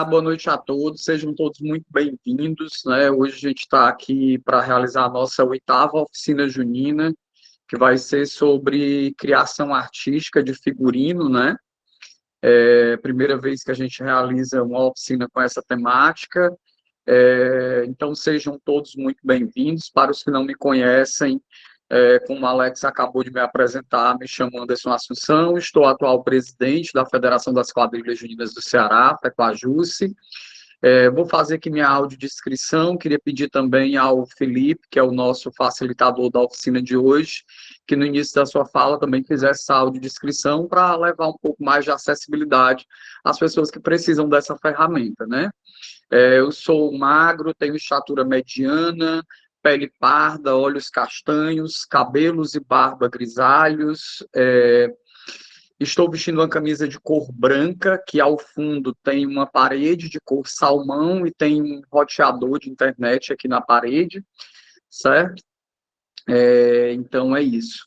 Olá, boa noite a todos, sejam todos muito bem-vindos, né? Hoje a gente está aqui para realizar a nossa oitava oficina junina, que vai ser sobre criação artística de figurino, né? É a primeira vez que a gente realiza uma oficina com essa temática, então sejam todos muito bem-vindos. Para os que não me conhecem, como o Alex acabou de me apresentar, me chamo Anderson Assunção, estou atual presidente da Federação das Quadrilhas Juninas do Ceará, FECOAJUCE. Vou fazer aqui minha audiodescrição, queria pedir também ao Felipe, que é o nosso facilitador da oficina de hoje, que no início da sua fala também fizesse essa audiodescrição para levar um pouco mais de acessibilidade às pessoas que precisam dessa ferramenta, né? Eu sou magro, tenho estatura mediana, pele parda, olhos castanhos, cabelos e barba grisalhos. Estou vestindo uma camisa de cor branca, que ao fundo tem uma parede de cor salmão e tem um roteador de internet aqui na parede, certo? Então é isso.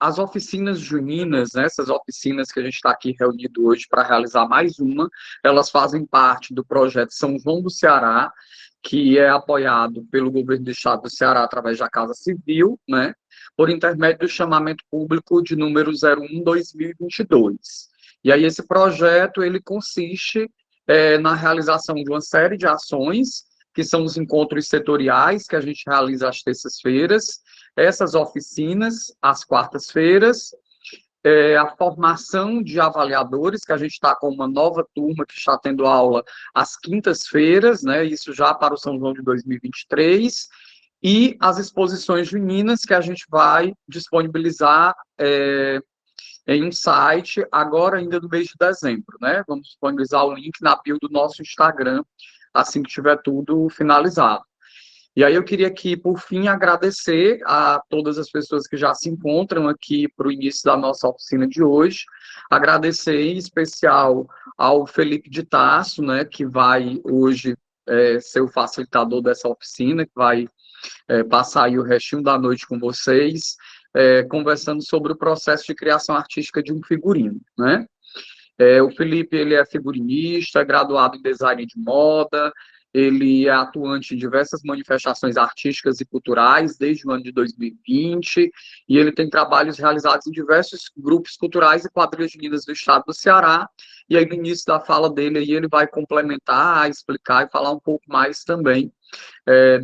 As oficinas juninas, né, essas oficinas que a gente está aqui reunido hoje para realizar mais uma, elas fazem parte do projeto São João do Ceará, que é apoiado pelo governo do estado do Ceará através da Casa Civil, né, por intermédio do chamamento público de número 01/2022. E aí esse projeto, ele consiste na realização de uma série de ações, que são os encontros setoriais que a gente realiza às terças-feiras, essas oficinas às quartas-feiras, a formação de avaliadores, que a gente está com uma nova turma que está tendo aula às quintas-feiras, né, isso já para o São João de 2023, e as exposições juninas que a gente vai disponibilizar em um site, agora ainda no mês de dezembro, né? Vamos disponibilizar o link na bio do nosso Instagram, assim que tiver tudo finalizado. E aí eu queria aqui, por fim, agradecer a todas as pessoas que já se encontram aqui para o início da nossa oficina de hoje. Agradecer em especial ao Felipe de Tarso, né, que vai hoje ser o facilitador dessa oficina, que vai passar aí o restinho da noite com vocês, conversando sobre o processo de criação artística de um figurino, né? O Felipe, ele é figurinista, graduado em design de moda, ele é atuante em diversas manifestações artísticas e culturais desde o ano de 2020, e ele tem trabalhos realizados em diversos grupos culturais e quadrilhas juninas do estado do Ceará, e aí no início da fala dele, aí ele vai complementar, explicar e falar um pouco mais também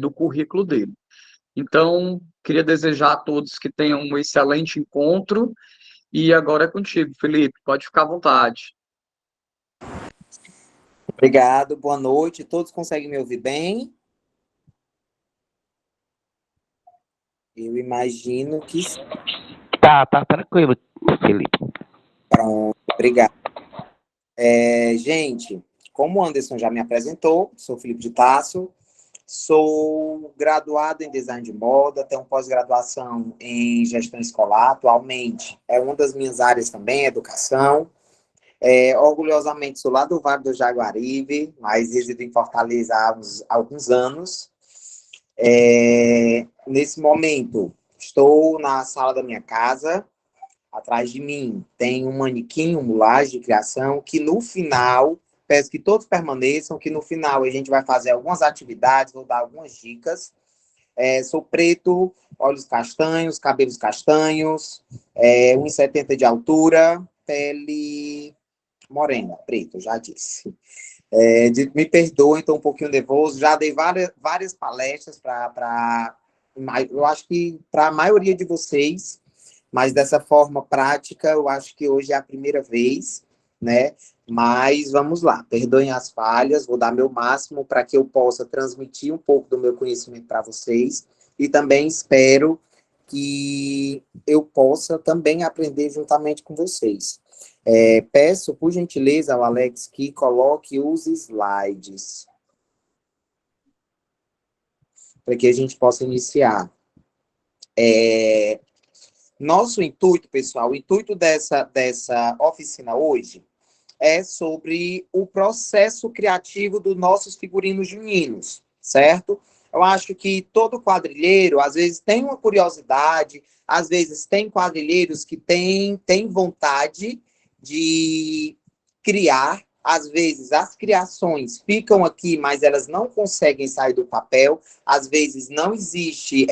do currículo dele. Então, queria desejar a todos que tenham um excelente encontro, e agora é contigo, Felipe, pode ficar à vontade. Obrigado, boa noite. Todos conseguem me ouvir bem? Eu imagino que sim. Tá tranquilo, Felipe. Pronto, obrigado. Gente, como o Anderson já me apresentou, sou Felipe de Tasso, sou graduado em design de moda, tenho pós-graduação em gestão escolar, atualmente é uma das minhas áreas também, educação. Orgulhosamente sou lá do Vale do Jaguaribe, mas resido em Fortaleza há alguns anos. Nesse momento, estou na sala da minha casa. Atrás de mim tem um manequim, um mulagem de criação, que no final, peço que todos permaneçam, que no final a gente vai fazer algumas atividades, vou dar algumas dicas. Sou preto, olhos castanhos, cabelos castanhos, 1,70 de altura, pele morena, preto, já disse. Me perdoem, estou um pouquinho nervoso, já dei várias palestras eu acho que para a maioria de vocês, mas dessa forma prática, eu acho que hoje é a primeira vez, né? Mas vamos lá, perdoem as falhas, vou dar meu máximo para que eu possa transmitir um pouco do meu conhecimento para vocês e também espero que eu possa também aprender juntamente com vocês. Peço, por gentileza, ao Alex que coloque os slides para que a gente possa iniciar. Nosso intuito, pessoal, o intuito dessa oficina hoje é sobre o processo criativo dos nossos figurinos juninos, certo? Eu acho que todo quadrilheiro, às vezes, tem uma curiosidade, às vezes tem quadrilheiros que têm vontade de criar às vezes as criações ficam aqui, mas elas não conseguem sair do papel, às vezes não existe,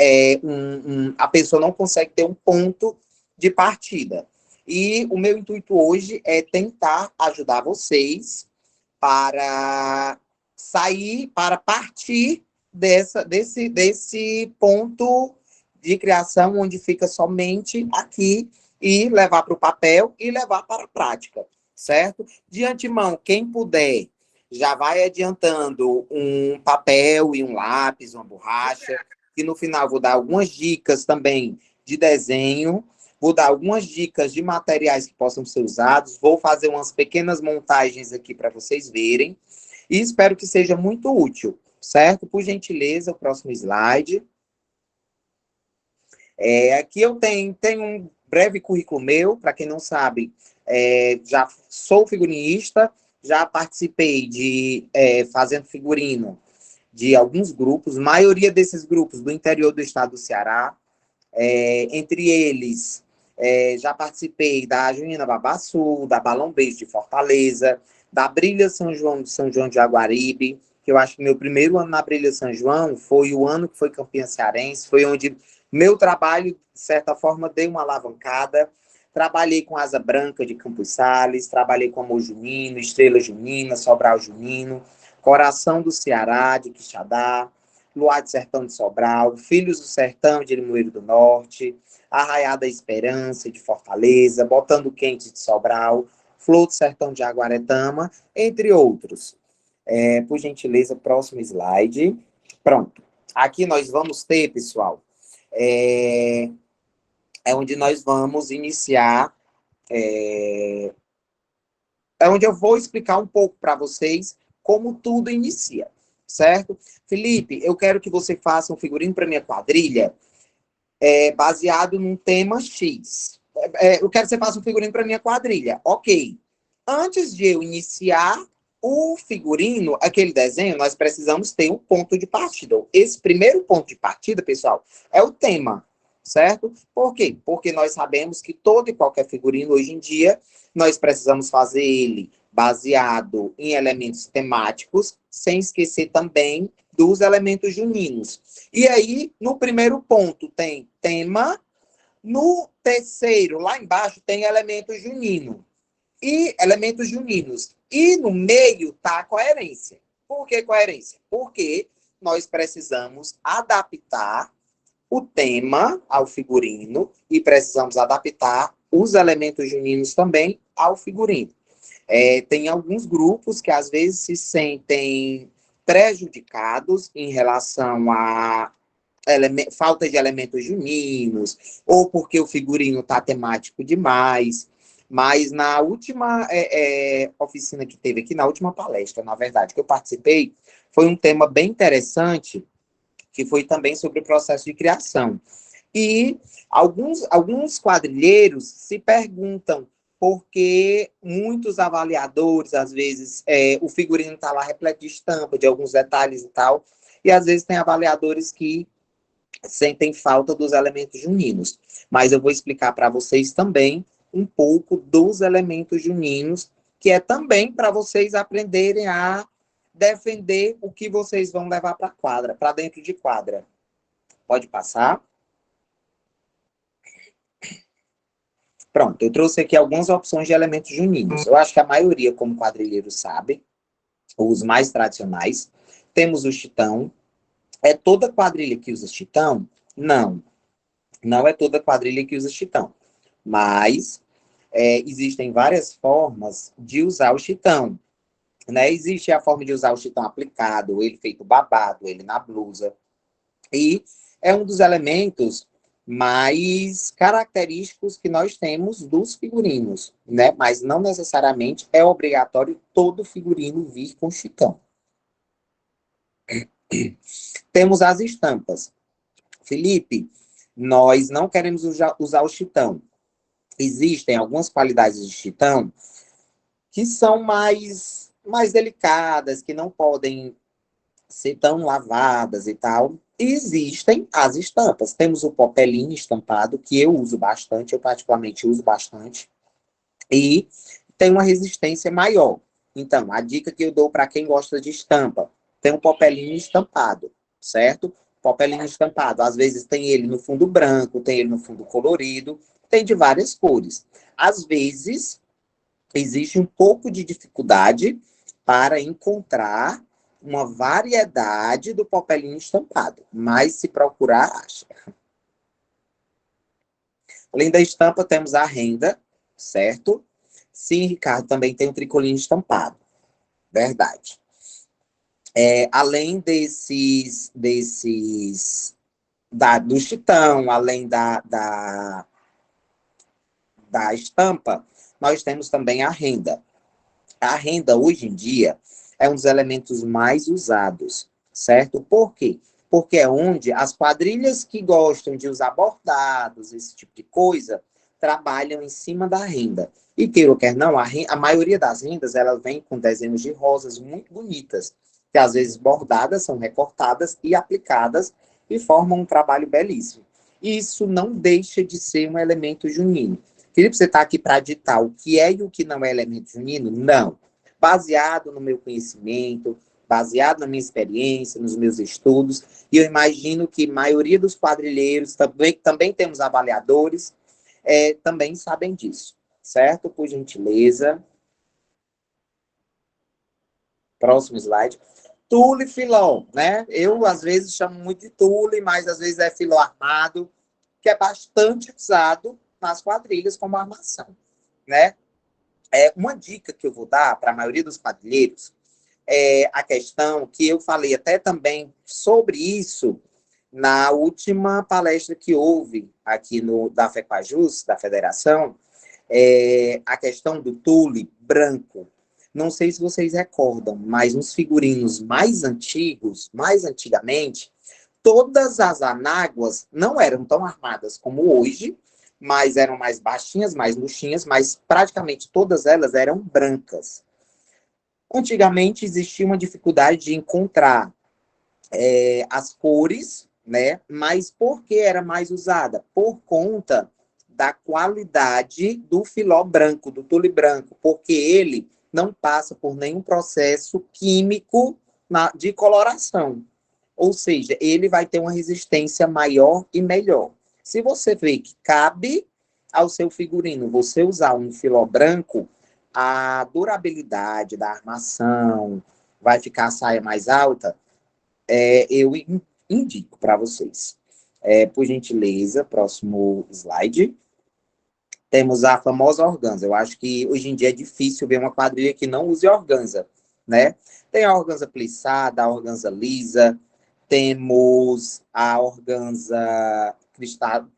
a pessoa não consegue ter um ponto de partida. E o meu intuito hoje é tentar ajudar vocês para sair, para partir desse ponto de criação onde fica somente aqui e levar para o papel e levar para a prática, certo? De antemão, quem puder, já vai adiantando um papel e um lápis, uma borracha, e no final vou dar algumas dicas também de desenho, vou dar algumas dicas de materiais que possam ser usados, vou fazer umas pequenas montagens aqui para vocês verem, e espero que seja muito útil, certo? Por gentileza, o próximo slide. Aqui eu tenho um breve currículo meu, para quem não sabe, já sou figurinista, já participei de fazendo figurino de alguns grupos, maioria desses grupos do interior do estado do Ceará, entre eles, já participei da Junina Babaçu, da Balão Beijo de Fortaleza, da Brilha São João de Jaguaribe, que eu acho que meu primeiro ano na Brilha São João foi o ano que foi campeã cearense, foi onde meu trabalho, de certa forma, deu uma alavancada. Trabalhei com Asa Branca de Campos Sales, trabalhei com Amor Junino, Estrela Junina, Sobral Junino, Coração do Ceará, de Quixadá, Luar de Sertão de Sobral, Filhos do Sertão de Limoeiro do Norte, Arraiada Esperança de Fortaleza, Botando Quente de Sobral, Flor do Sertão de Aguaretama, entre outros. Por gentileza, próximo slide. Pronto. Aqui nós vamos ter, pessoal, onde nós vamos iniciar, onde eu vou explicar um pouco para vocês como tudo inicia, certo? Felipe, eu quero que você faça um figurino para minha quadrilha baseado num tema X. Eu quero que você faça um figurino para minha quadrilha. Ok. Antes de eu iniciar o figurino, aquele desenho, nós precisamos ter um ponto de partida. Esse primeiro ponto de partida, pessoal, é o tema, certo? Por quê? Porque nós sabemos que todo e qualquer figurino, hoje em dia, nós precisamos fazer ele baseado em elementos temáticos, sem esquecer também dos elementos juninos. E aí, no primeiro ponto tem tema, no terceiro, lá embaixo, tem elemento junino. E elementos juninos. E no meio está a coerência. Por que coerência? Porque nós precisamos adaptar o tema ao figurino e precisamos adaptar os elementos juninos também ao figurino. Tem alguns grupos que às vezes se sentem prejudicados em relação a falta de elementos juninos, ou porque o figurino está temático demais. Mas na última oficina que teve aqui, na última palestra, na verdade, que eu participei, foi um tema bem interessante, que foi também sobre o processo de criação. E alguns quadrilheiros se perguntam por que muitos avaliadores, às vezes, o figurino está lá repleto de estampa, de alguns detalhes e tal, e às vezes tem avaliadores que sentem falta dos elementos juninos. Mas eu vou explicar para vocês também um pouco dos elementos juninos, que é também para vocês aprenderem a defender o que vocês vão levar para a quadra, para dentro de quadra. Pode passar. Pronto, eu trouxe aqui algumas opções de elementos juninos. Eu acho que a maioria, como quadrilheiro, sabe, os mais tradicionais. Temos o chitão. É toda quadrilha que usa chitão? Não. Não é toda quadrilha que usa chitão. Mas existem várias formas de usar o chitão. Né? Existe a forma de usar o chitão aplicado, ele feito babado, ele na blusa. E é um dos elementos mais característicos que nós temos dos figurinos, né? Mas não necessariamente é obrigatório todo figurino vir com chitão. Temos as estampas. Felipe, nós não queremos usar o chitão. Existem algumas qualidades de chitão que são mais delicadas, que não podem ser tão lavadas e tal. E existem as estampas. Temos o popelinho estampado, que eu uso bastante, eu particularmente uso bastante, e tem uma resistência maior. Então, a dica que eu dou para quem gosta de estampa, tem um papelinho estampado, certo? Papelinho estampado, às vezes tem ele no fundo branco, tem ele no fundo colorido, tem de várias cores. Às vezes, existe um pouco de dificuldade para encontrar uma variedade do papelinho estampado, mas se procurar, acha. Além da estampa, temos a renda, certo? Sim, Ricardo, também tem o tricolinho estampado. Verdade. Além do chitão, além da estampa, nós temos também a renda. A renda, hoje em dia, é um dos elementos mais usados, certo? Por quê? Porque é onde as quadrilhas que gostam de usar bordados, esse tipo de coisa, trabalham em cima da renda. E queira ou quer não, a maioria das rendas, elas vem com desenhos de rosas muito bonitas, que às vezes bordadas, são recortadas e aplicadas e formam um trabalho belíssimo. E isso não deixa de ser um elemento junino. Felipe, você está aqui para ditar o que é e o que não é elemento junino? Não. Baseado no meu conhecimento, baseado na minha experiência, nos meus estudos, e eu imagino que a maioria dos quadrilheiros, também temos avaliadores, também sabem disso, certo? Por gentileza. Próximo slide. Tule filó, né? Eu, às vezes, chamo muito de tule, mas às vezes é filó armado, que é bastante usado nas quadrilhas como armação, né? Uma dica que eu vou dar para a maioria dos quadrilheiros é a questão que eu falei até também sobre isso na última palestra que houve aqui da FEPAJUS, da federação, a questão do tule branco. Não sei se vocês recordam, mas nos figurinos mais antigos, mais antigamente, todas as anáguas não eram tão armadas como hoje, mas eram mais baixinhas, mais murchinhas, mas praticamente todas elas eram brancas. Antigamente existia uma dificuldade de encontrar as cores, né? Mas por que era mais usada? Por conta da qualidade do filó branco, do tule branco, porque ele não passa por nenhum processo químico de coloração. Ou seja, ele vai ter uma resistência maior e melhor. Se você vê que cabe ao seu figurino você usar um filó branco, a durabilidade da armação, vai ficar a saia mais alta, eu indico para vocês. Por gentileza, próximo slide. Temos a famosa organza. Eu acho que hoje em dia é difícil ver uma quadrilha que não use organza, né? Tem a organza plissada, a organza lisa, temos a organza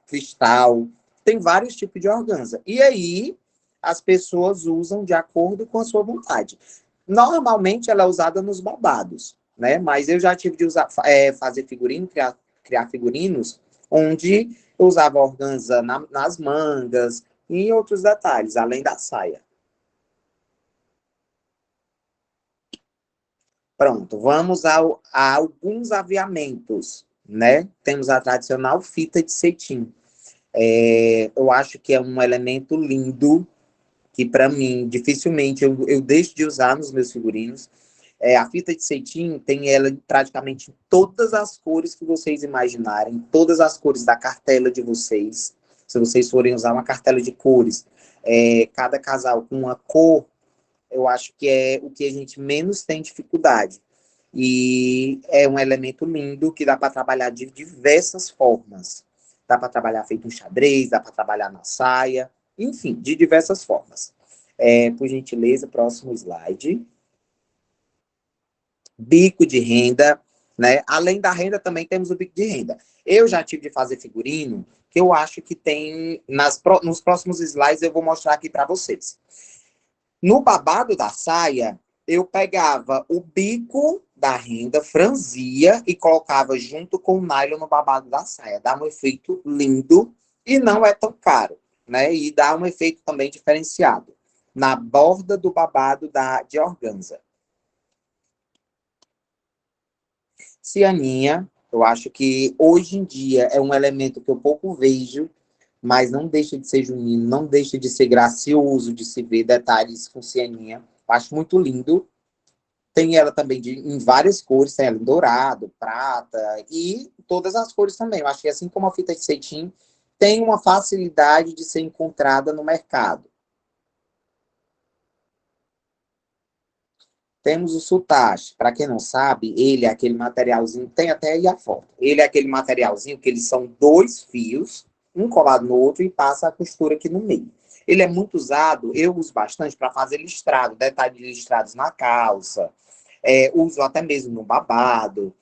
cristal, tem vários tipos de organza. E aí, as pessoas usam de acordo com a sua vontade. Normalmente, ela é usada nos babados, né? Mas eu já tive de fazer figurino, criar figurinos, onde eu usava organza nas mangas e em outros detalhes, além da saia. Pronto, vamos a alguns aviamentos, né? Temos a tradicional fita de cetim. Eu acho que é um elemento lindo, que para mim, dificilmente eu deixo de usar nos meus figurinos. A fita de cetim tem ela praticamente em todas as cores que vocês imaginarem, todas as cores da cartela de vocês. Se vocês forem usar uma cartela de cores, cada casal com uma cor, eu acho que é o que a gente menos tem dificuldade. E é um elemento lindo que dá para trabalhar de diversas formas. Dá para trabalhar feito um xadrez, dá para trabalhar na saia, enfim, de diversas formas. Por gentileza, próximo slide. Bico de renda, né? Além da renda, também temos o bico de renda. Eu já tive de fazer figurino, que eu acho que tem, nos próximos slides eu vou mostrar aqui para vocês. No babado da saia, eu pegava o bico da renda, franzia e colocava junto com o nylon no babado da saia. Dá um efeito lindo e não é tão caro, né? E dá um efeito também diferenciado na borda do babado de organza. Cianinha, eu acho que hoje em dia é um elemento que eu pouco vejo, mas não deixa de ser junino, não deixa de ser gracioso de se ver detalhes com cianinha. acho muito lindo. Tem ela também em várias cores, tem ela em dourado, prata e todas as cores também. Eu acho que assim como a fita de cetim, tem uma facilidade de ser encontrada no mercado. Temos o sutache. Para quem não sabe, ele é aquele materialzinho, tem até aí a foto. Ele é aquele materialzinho que eles são 2 fios, um colado no outro, e passa a costura aqui no meio. Ele é muito usado, eu uso bastante para fazer listrado, detalhes listrados na calça, uso até mesmo no babado,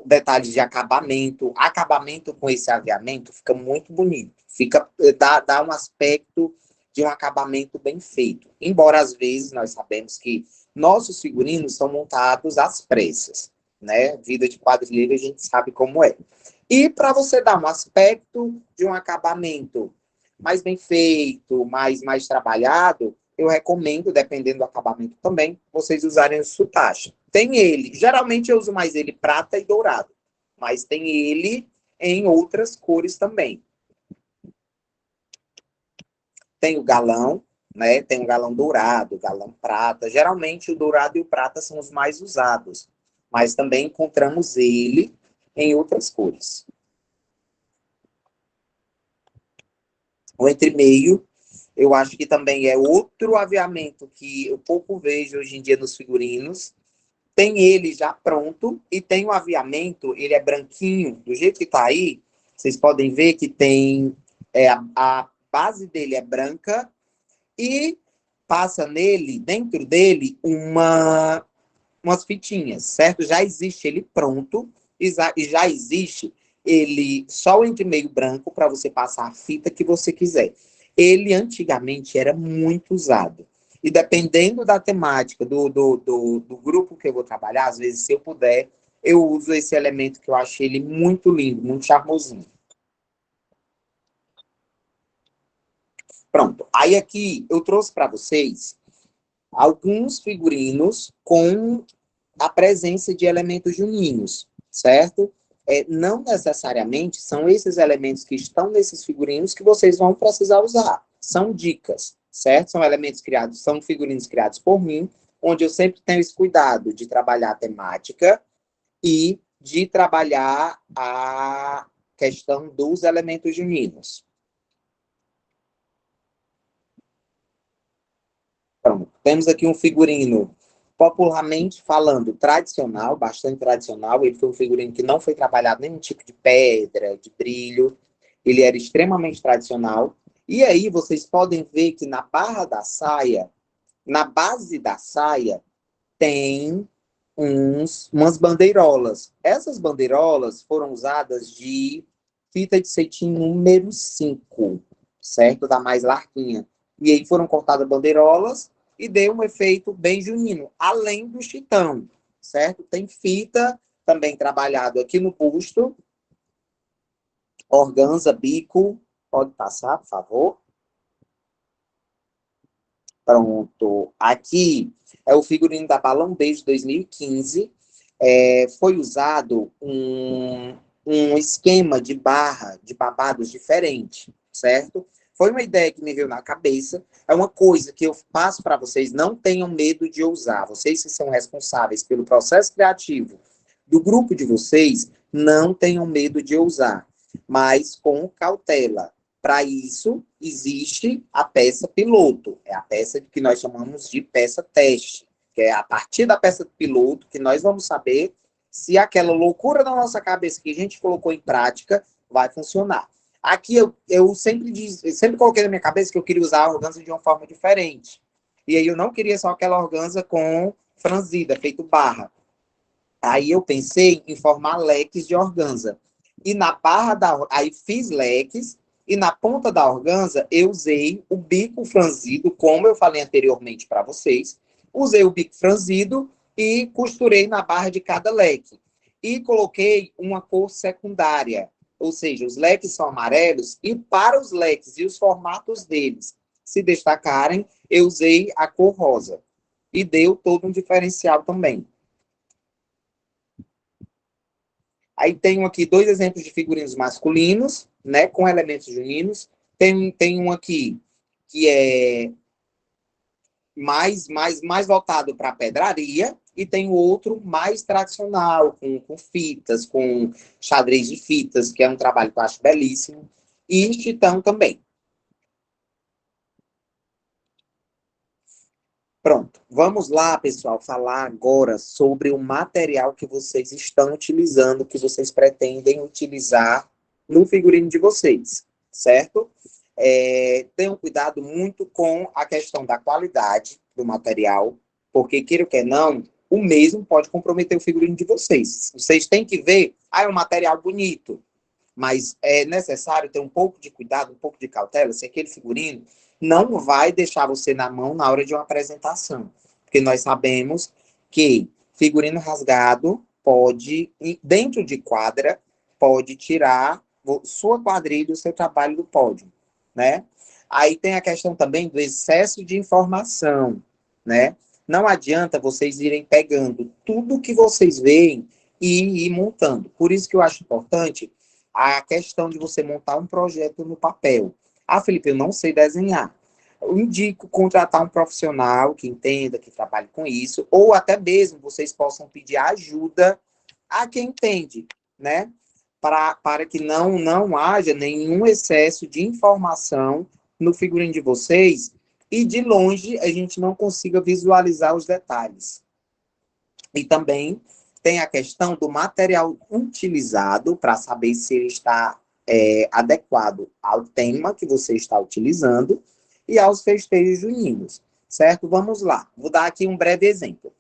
detalhes de acabamento. Acabamento com esse aviamento fica muito bonito, dá um aspecto de um acabamento bem feito. Embora às vezes nós sabemos que nossos figurinos são montados às pressas, né? Vida de quadrilheiro a gente sabe como é. E para você dar um aspecto de um acabamento mais bem feito, mais trabalhado, eu recomendo, dependendo do acabamento também, vocês usarem o sutache. Tem ele, geralmente eu uso mais ele prata e dourado, mas tem ele em outras cores também. Tem o galão, né? Tem o galão dourado, o galão prata. Geralmente o dourado e o prata são os mais usados, mas também encontramos ele em outras cores. O entre-meio, eu acho que também é outro aviamento que eu pouco vejo hoje em dia nos figurinos. Tem ele já pronto e tem o aviamento, ele é branquinho, do jeito que tá aí, vocês podem ver que tem a base dele é branca e passa nele, dentro dele, umas fitinhas, certo? Já existe ele pronto e já existe ele só o entre-meio branco para você passar a fita que você quiser. Ele antigamente era muito usado. E dependendo da temática do grupo que eu vou trabalhar, às vezes, se eu puder, eu uso esse elemento que eu achei ele muito lindo, muito charmosinho. Pronto. Aí aqui eu trouxe para vocês alguns figurinos com a presença de elementos juninos, certo? Não necessariamente são esses elementos que estão nesses figurinos que vocês vão precisar usar. São dicas, certo? São elementos criados, são figurinos criados por mim, onde eu sempre tenho esse cuidado de trabalhar a temática e de trabalhar a questão dos elementos juninos. Pronto. Temos aqui um figurino popularmente falando tradicional, bastante tradicional. Ele foi um figurino que não foi trabalhado nenhum tipo de pedra, de brilho. Ele era extremamente tradicional. E aí vocês podem ver que na barra da saia, na base da saia, tem umas bandeirolas. Essas bandeirolas foram usadas de fita de cetim número 5, certo? Da mais larguinha. E aí foram cortadas bandeirolas e deu um efeito bem junino, além do chitão, certo? Tem fita também trabalhado aqui no busto, organza, bico, pode passar, por favor. Pronto. Aqui é o figurino da Balão Beijo 2015. Foi usado um esquema de barra, de babados diferente, certo? Foi uma ideia que me veio na cabeça. É uma coisa que eu passo para vocês, não tenham medo de usar. Vocês que são responsáveis pelo processo criativo do grupo de vocês, não tenham medo de usar, mas com cautela. Para isso, existe a peça piloto. É a peça que nós chamamos de peça teste, que é a partir da peça piloto que nós vamos saber se aquela loucura na nossa cabeça que a gente colocou em prática vai funcionar. Aqui eu sempre coloquei na minha cabeça que eu queria usar a organza de uma forma diferente. E aí eu não queria só aquela organza com franzida, feito barra. Aí eu pensei em formar leques de organza. E na barra aí fiz leques, e na ponta da organza eu usei o bico franzido, como eu falei anteriormente para vocês. Usei o bico franzido e costurei na barra de cada leque. E coloquei uma cor secundária, ou seja, os leques são amarelos, e para os leques e os formatos deles se destacarem, eu usei a cor rosa. E deu todo um diferencial também. Aí tenho aqui 2 exemplos de figurinos masculinos, né, com elementos juninos. Tem um aqui que é mais voltado para a pedraria, e tem o outro mais tradicional, com fitas, com xadrez de fitas, que é um trabalho que eu acho belíssimo, e Chitão também. Pronto, vamos lá, pessoal, falar agora sobre o material que vocês estão utilizando, que vocês pretendem utilizar no figurino de vocês, certo? Tenham cuidado muito com a questão da qualidade do material, porque, queira ou quer não, o mesmo pode comprometer o figurino de vocês. Vocês têm que ver, é um material bonito, mas é necessário ter um pouco de cuidado, um pouco de cautela, se aquele figurino não vai deixar você na mão na hora de uma apresentação. Porque nós sabemos que figurino rasgado pode, dentro de quadra, pode tirar sua quadrilha, o seu trabalho do pódio, né? Aí tem a questão também do excesso de informação, né? Não adianta vocês irem pegando tudo que vocês veem e ir montando. Por isso que eu acho importante a questão de você montar um projeto no papel. Ah, Felipe, eu não sei desenhar. Eu indico contratar um profissional que entenda, que trabalhe com isso, ou até mesmo vocês possam pedir ajuda a quem entende, né? Para que não haja nenhum excesso de informação no figurino de vocês e de longe a gente não consiga visualizar os detalhes. E também tem a questão do material utilizado para saber se ele está adequado ao tema que você está utilizando e aos festejos juninos, certo? Vamos lá, vou dar aqui um breve exemplo.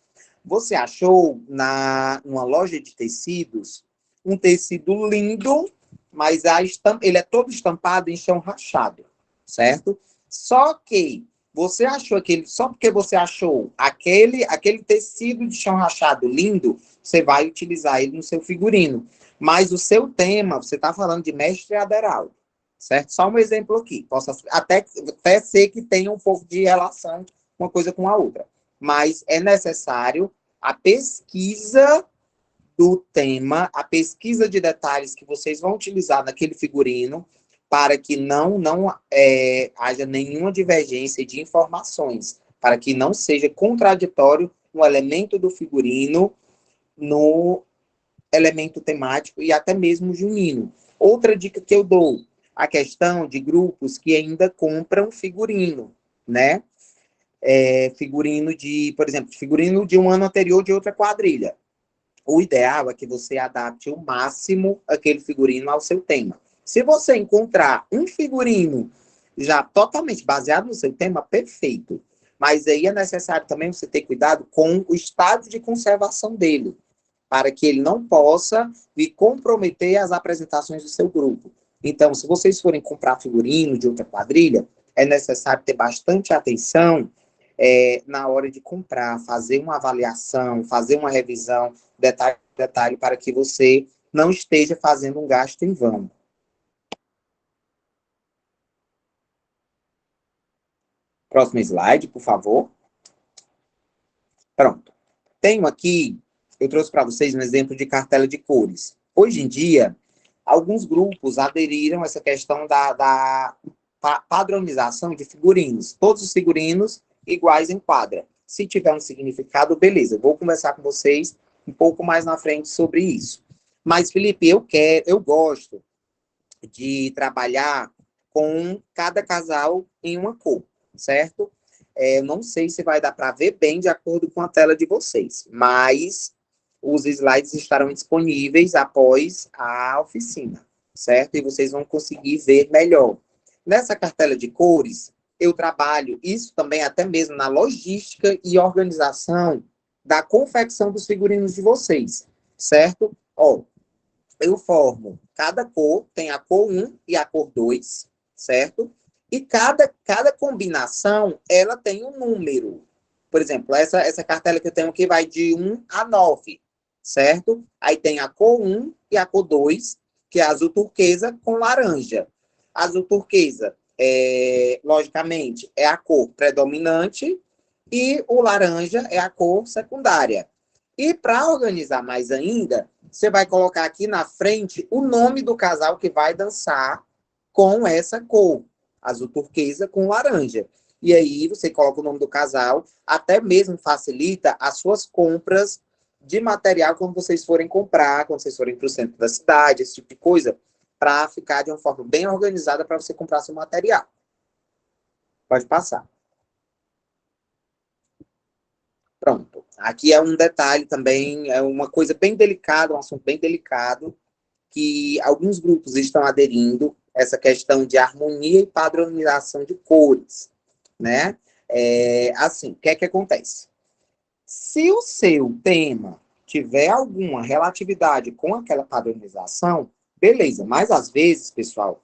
Você achou numa loja de tecidos um tecido lindo, mas ele é todo estampado em chão rachado, certo? Só que você achou só porque você achou aquele tecido de chão rachado lindo, você vai utilizar ele no seu figurino. Mas o seu tema, você está falando de mestre Aderal, certo? Só um exemplo aqui. Posso até ser que tenha um pouco de relação uma coisa com a outra. Mas é necessário a pesquisa do tema, a pesquisa de detalhes que vocês vão utilizar naquele figurino, para que não haja nenhuma divergência de informações, para que não seja contraditório um elemento do figurino no elemento temático e até mesmo junino. Outra dica que eu dou, a questão de grupos que ainda compram figurino, né? Figurino por exemplo, figurino de um ano anterior de outra quadrilha. O ideal é que você adapte o máximo aquele figurino ao seu tema. Se você encontrar um figurino já totalmente baseado no seu tema, perfeito. Mas aí é necessário também você ter cuidado com o estado de conservação dele, para que ele não possa vir comprometer as apresentações do seu grupo. Então, se vocês forem comprar figurino de outra quadrilha, é necessário ter bastante atenção na hora de comprar, fazer uma avaliação, fazer uma revisão, detalhe, para que você não esteja fazendo um gasto em vão. Próximo slide, por favor. Pronto. Tenho aqui, eu trouxe para vocês um exemplo de cartela de cores. Hoje em dia, alguns grupos aderiram a essa questão da padronização de figurinos. Todos os figurinos iguais em quadra. Se tiver um significado, beleza. Vou conversar com vocês um pouco mais na frente sobre isso. Mas, Felipe, eu gosto de trabalhar com cada casal em uma cor, certo? Não sei se vai dar para ver bem de acordo com a tela de vocês, mas os slides estarão disponíveis após a oficina, certo? E vocês vão conseguir ver melhor. Nessa cartela de cores, eu trabalho isso também até mesmo na logística e organização da confecção dos figurinos de vocês, certo? Eu formo, cada cor tem a cor 1 e a cor 2, certo? E cada combinação, ela tem um número. Por exemplo, essa cartela que eu tenho aqui vai de 1 a 9, certo? Aí tem a cor 1 e a cor 2, que é azul turquesa com laranja. Azul turquesa, logicamente, é a cor predominante e o laranja é a cor secundária. E para organizar mais ainda, você vai colocar aqui na frente o nome do casal que vai dançar com essa cor, azul turquesa com laranja. e aí você coloca o nome do casal, até mesmo facilita as suas compras de material quando vocês forem comprar, quando vocês forem para o centro da cidade, esse tipo de coisa, para ficar de uma forma bem organizada para você comprar seu material. Pode passar. Pronto. Aqui é um detalhe também, é uma coisa bem delicada, um assunto bem delicado, que alguns grupos estão aderindo, essa questão de harmonia e padronização de cores, né? Assim, o que é que acontece? Se o seu tema tiver alguma relatividade com aquela padronização, beleza, mas às vezes, pessoal,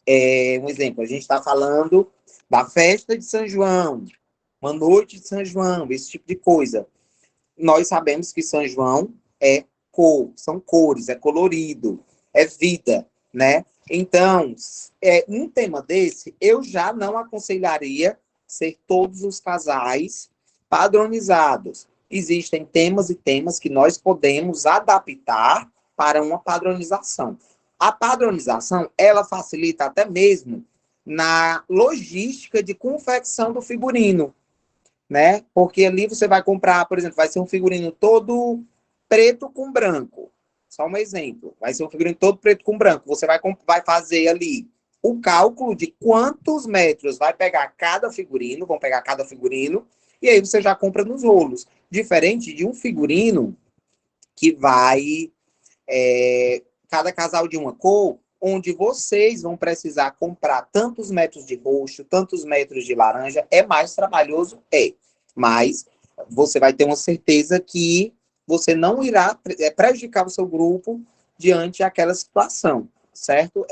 um exemplo, a gente está falando da festa de São João, uma noite de São João, esse tipo de coisa. Nós sabemos que São João é cor, são cores, é colorido, é vida, né? Então, um tema desse, eu já não aconselharia ser todos os casais padronizados. Existem temas e temas que nós podemos adaptar para uma padronização. A padronização, ela facilita até mesmo na logística de confecção do figurino, né? Porque ali você vai comprar, por exemplo, vai ser um figurino todo preto com branco. Só um exemplo. Vai ser um figurino todo preto com branco. Você vai fazer ali o cálculo de quantos metros vai pegar cada figurino, vão pegar cada figurino, e aí você já compra nos rolos. Diferente de um figurino que vai cada casal de uma cor, onde vocês vão precisar comprar tantos metros de roxo, tantos metros de laranja, é mais trabalhoso? Mas você vai ter uma certeza que você não irá prejudicar o seu grupo diante daquela situação, certo?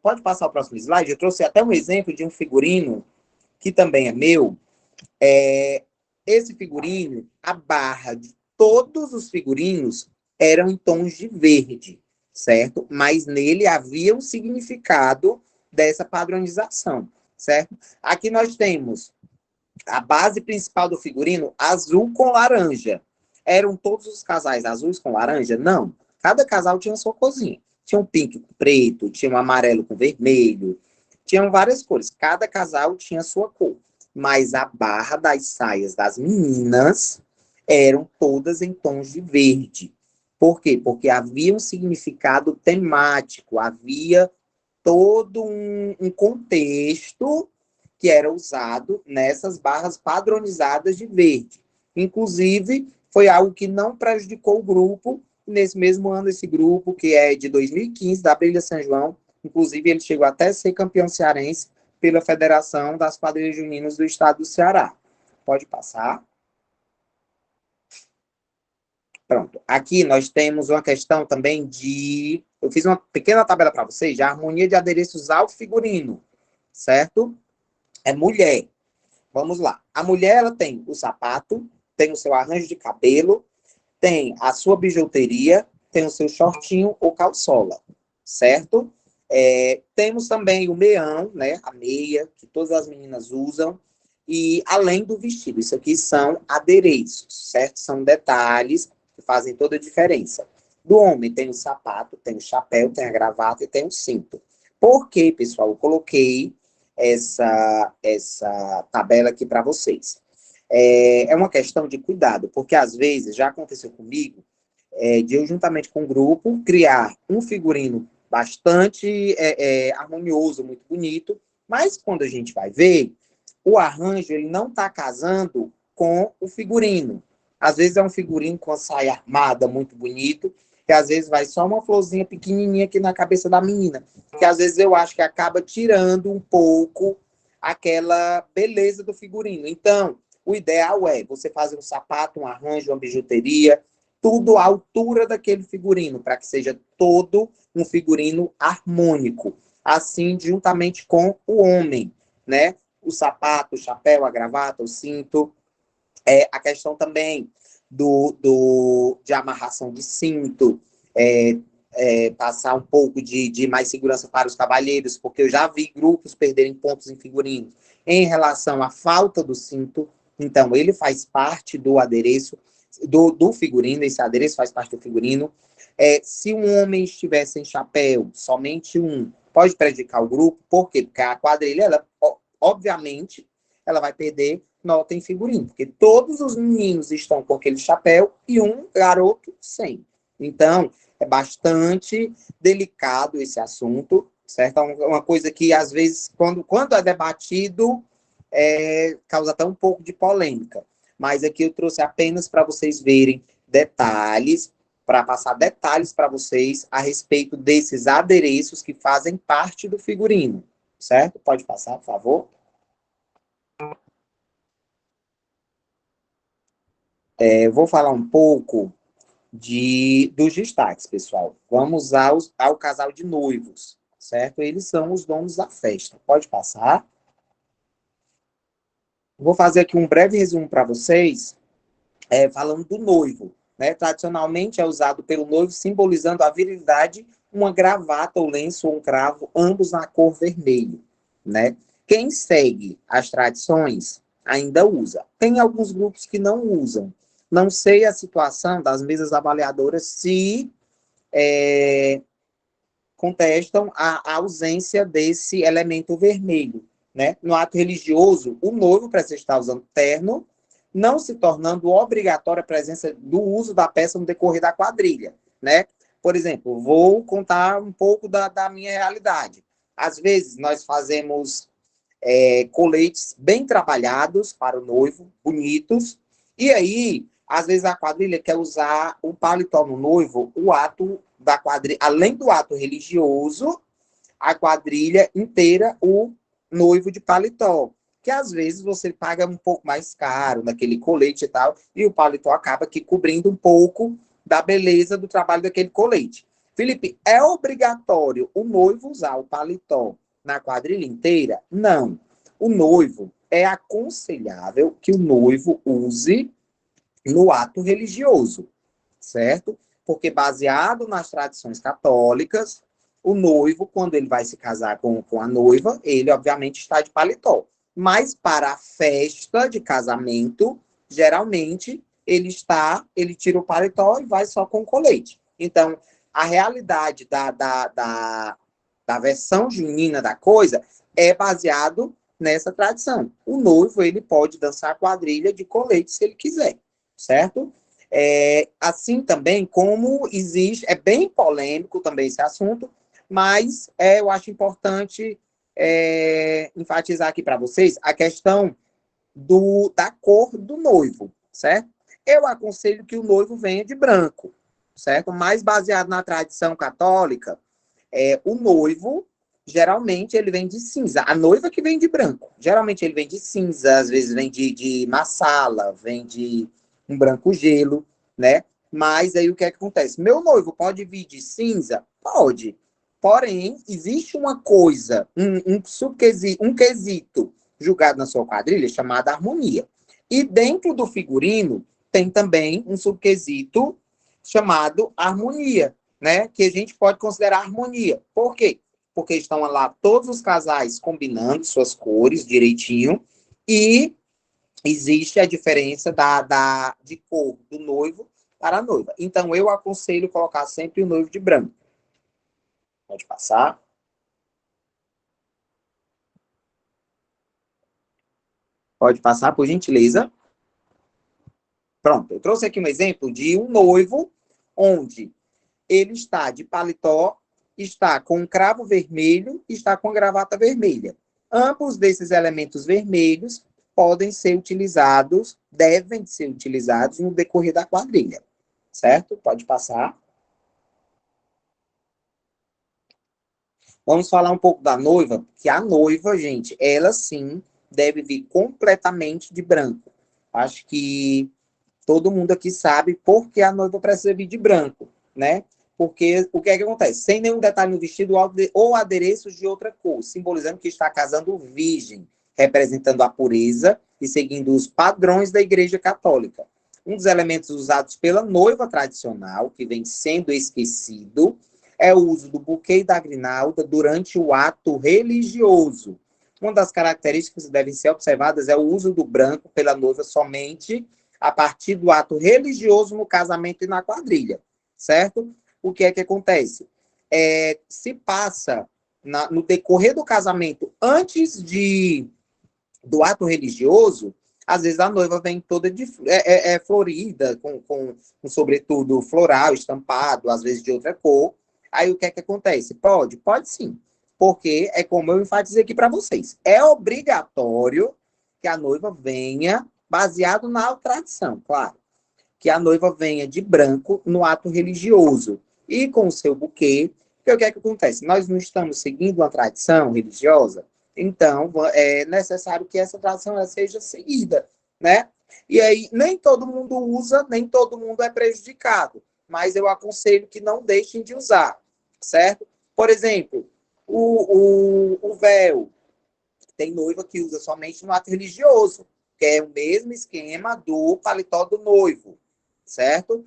Pode passar o próximo slide? Eu trouxe até um exemplo de um figurino, que também é meu. Esse figurino, a barra de todos os figurinos eram em tons de verde, certo? Mas nele havia um significado dessa padronização, certo? Aqui nós temos a base principal do figurino, azul com laranja. Eram todos os casais azuis com laranja? Não. Cada casal tinha sua corzinha. Tinha um pink com preto, tinha um amarelo com vermelho, tinham várias cores. Cada casal tinha sua cor. Mas a barra das saias das meninas eram todas em tons de verde. Por quê? Porque havia um significado temático, havia todo um contexto que era usado nessas barras padronizadas de verde. Inclusive, foi algo que não prejudicou o grupo. Nesse mesmo ano, esse grupo, que é de 2015, da Brilha São João, inclusive ele chegou até a ser campeão cearense pela Federação das Quadrilhas Juninas do Estado do Ceará. Pode passar. Pronto. Aqui nós temos uma questão também de... Eu fiz uma pequena tabela para vocês, de harmonia de adereços ao figurino, certo? É mulher. Vamos lá. A mulher, ela tem o sapato, tem o seu arranjo de cabelo, tem a sua bijuteria, tem o seu shortinho ou calçola, certo? Temos também o meião, né? A meia, que todas as meninas usam, e além do vestido. Isso aqui são adereços, certo? São detalhes que fazem toda a diferença. Do homem tem o sapato, tem o chapéu, tem a gravata e tem o cinto. Por que, pessoal? Eu coloquei essa tabela aqui para vocês. É uma questão de cuidado, porque às vezes, já aconteceu comigo, de eu, juntamente com o grupo, criar um figurino bastante harmonioso, muito bonito, mas quando a gente vai ver, o arranjo ele não está casando com o figurino. Às vezes é um figurino com a saia armada, muito bonito, que às vezes vai só uma florzinha pequenininha aqui na cabeça da menina, que às vezes eu acho que acaba tirando um pouco aquela beleza do figurino. Então, o ideal é você fazer um sapato, um arranjo, uma bijuteria, tudo à altura daquele figurino, para que seja todo um figurino harmônico. Assim, juntamente com o homem, né? O sapato, o chapéu, a gravata, o cinto. A questão também de amarração de cinto, passar um pouco de mais segurança para os cavalheiros, porque eu já vi grupos perderem pontos em figurinos em relação à falta do cinto. Então, ele faz parte do adereço, do figurino, esse adereço faz parte do figurino. Se um homem estiver sem chapéu, somente um, pode prejudicar o grupo. Por quê? Porque a quadrilha, ela, obviamente, ela vai perder nota em figurino, porque todos os meninos estão com aquele chapéu e um garoto sem. Então, é bastante delicado esse assunto, certo? É uma coisa que, às vezes, quando é debatido, causa até um pouco de polêmica. Mas aqui eu trouxe apenas para vocês verem detalhes, para passar detalhes para vocês a respeito desses adereços que fazem parte do figurino, certo? Pode passar, por favor. Eu vou falar um pouco dos destaques, pessoal. Vamos ao casal de noivos, certo? Eles são os donos da festa. Pode passar. Vou fazer aqui um breve resumo para vocês, falando do noivo. Né? Tradicionalmente é usado pelo noivo, simbolizando a virilidade, uma gravata, ou lenço, ou um cravo, ambos na cor vermelho. Né? Quem segue as tradições ainda usa. Tem alguns grupos que não usam. Não sei a situação das mesas avaliadoras se contestam a ausência desse elemento vermelho. Né? No ato religioso, o noivo precisa estar usando terno, não se tornando obrigatória a presença do uso da peça no decorrer da quadrilha. Né? Por exemplo, vou contar um pouco da minha realidade. Às vezes, nós fazemos coletes bem trabalhados para o noivo, bonitos, e aí, às vezes, a quadrilha quer usar o paletó no noivo, o ato da quadrilha, além do ato religioso, a quadrilha inteira, o noivo de paletó, que às vezes você paga um pouco mais caro naquele colete e tal, e o paletó acaba aqui cobrindo um pouco da beleza do trabalho daquele colete. Felipe, é obrigatório o noivo usar o paletó na quadrilha inteira? Não. O noivo, é aconselhável que o noivo use no ato religioso, certo? Porque baseado nas tradições católicas, o noivo, quando ele vai se casar com a noiva, ele obviamente está de paletó. Mas para a festa de casamento, geralmente, ele tira o paletó e vai só com colete. Então, a realidade da versão junina da coisa é baseado nessa tradição. O noivo, ele pode dançar quadrilha de colete se ele quiser, certo? Assim também como existe, é bem polêmico também esse assunto, mas eu acho importante enfatizar aqui para vocês a questão da cor do noivo, certo? Eu aconselho que o noivo venha de branco, certo? Mais baseado na tradição católica, o noivo, geralmente, ele vem de cinza. A noiva que vem de branco. Geralmente, ele vem de cinza, às vezes vem de massala, vem de um branco gelo, né? Mas aí, o que é que acontece? Meu noivo pode vir de cinza? Pode. Porém, existe uma coisa, um quesito julgado na sua quadrilha chamado harmonia. E dentro do figurino, tem também um subquesito chamado harmonia, né? Que a gente pode considerar harmonia. Por quê? Porque estão lá todos os casais combinando suas cores direitinho e existe a diferença de cor do noivo para a noiva. Então, eu aconselho colocar sempre o noivo de branco. Pode passar. Pode passar, por gentileza. Pronto, eu trouxe aqui um exemplo de um noivo onde ele está de paletó, está com um cravo vermelho e está com a gravata vermelha. Ambos desses elementos vermelhos podem ser utilizados, devem ser utilizados no decorrer da quadrilha. Certo? Pode passar. Vamos falar um pouco da noiva, que a noiva, gente, ela sim deve vir completamente de branco. Acho que todo mundo aqui sabe por que a noiva precisa vir de branco, né? Porque o que é que acontece? Sem nenhum detalhe no vestido ou adereços de outra cor, simbolizando que está casando virgem, representando a pureza e seguindo os padrões da Igreja Católica. Um dos elementos usados pela noiva tradicional, que vem sendo esquecido, é o uso do buquê e da grinalda durante o ato religioso. Uma das características que devem ser observadas é o uso do branco pela noiva somente a partir do ato religioso no casamento e na quadrilha, certo? O que é que acontece? Se passa no decorrer do casamento, antes de do ato religioso, às vezes a noiva vem toda florida, com sobretudo floral, estampado, às vezes de outra cor. Aí o que é que acontece? Pode? Pode sim. Porque é como eu enfatizei aqui para vocês. É obrigatório que a noiva venha, baseado na tradição, claro, que a noiva venha de branco no ato religioso e com o seu buquê. Porque o que é que acontece? Nós não estamos seguindo uma tradição religiosa, então é necessário que essa tradição ela seja seguida, né? E aí nem todo mundo usa, nem todo mundo é prejudicado, mas eu aconselho que não deixem de usar, certo? Por exemplo, o véu. Tem noiva que usa somente no ato religioso, que é o mesmo esquema do paletó do noivo, certo?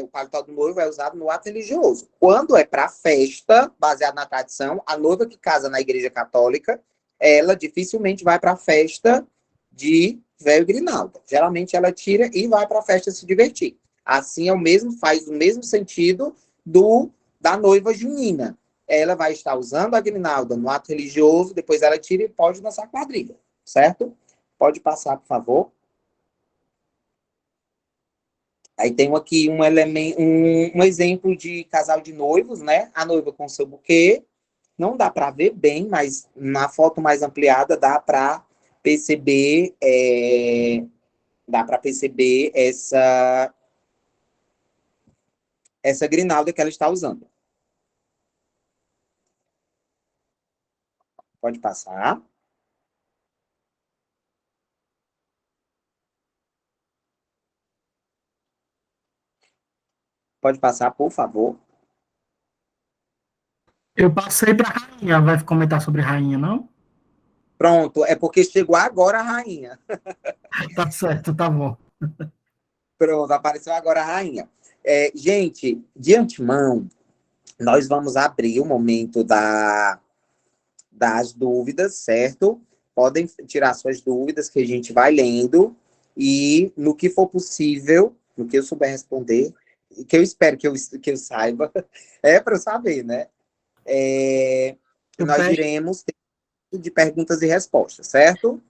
O paletó do noivo é usado no ato religioso. Quando é para festa, baseado na tradição, a noiva que casa na igreja católica, ela dificilmente vai para a festa de véu e grinalda. Geralmente ela tira e vai para a festa se divertir. Assim faz o mesmo sentido da noiva junina. Ela vai estar usando a grinalda no ato religioso, depois ela tira e pode dançar quadrilha, certo? Pode passar, por favor. Aí tem aqui um exemplo de casal de noivos, né? A noiva com seu buquê. Não dá para ver bem, mas na foto mais ampliada dá para perceber, essa grinalda que ela está usando. Pode passar. Pode passar, por favor. Eu passei para a rainha. Vai comentar sobre rainha, não? Pronto, é porque chegou agora a rainha. Tá certo, tá bom. Pronto, apareceu agora a rainha. Gente, de antemão, nós vamos abrir o momento das dúvidas, certo? Podem tirar suas dúvidas que a gente vai lendo e no que for possível, no que eu souber responder, que eu espero que eu saiba, é para eu saber, né? Nós iremos ter de perguntas e respostas, certo?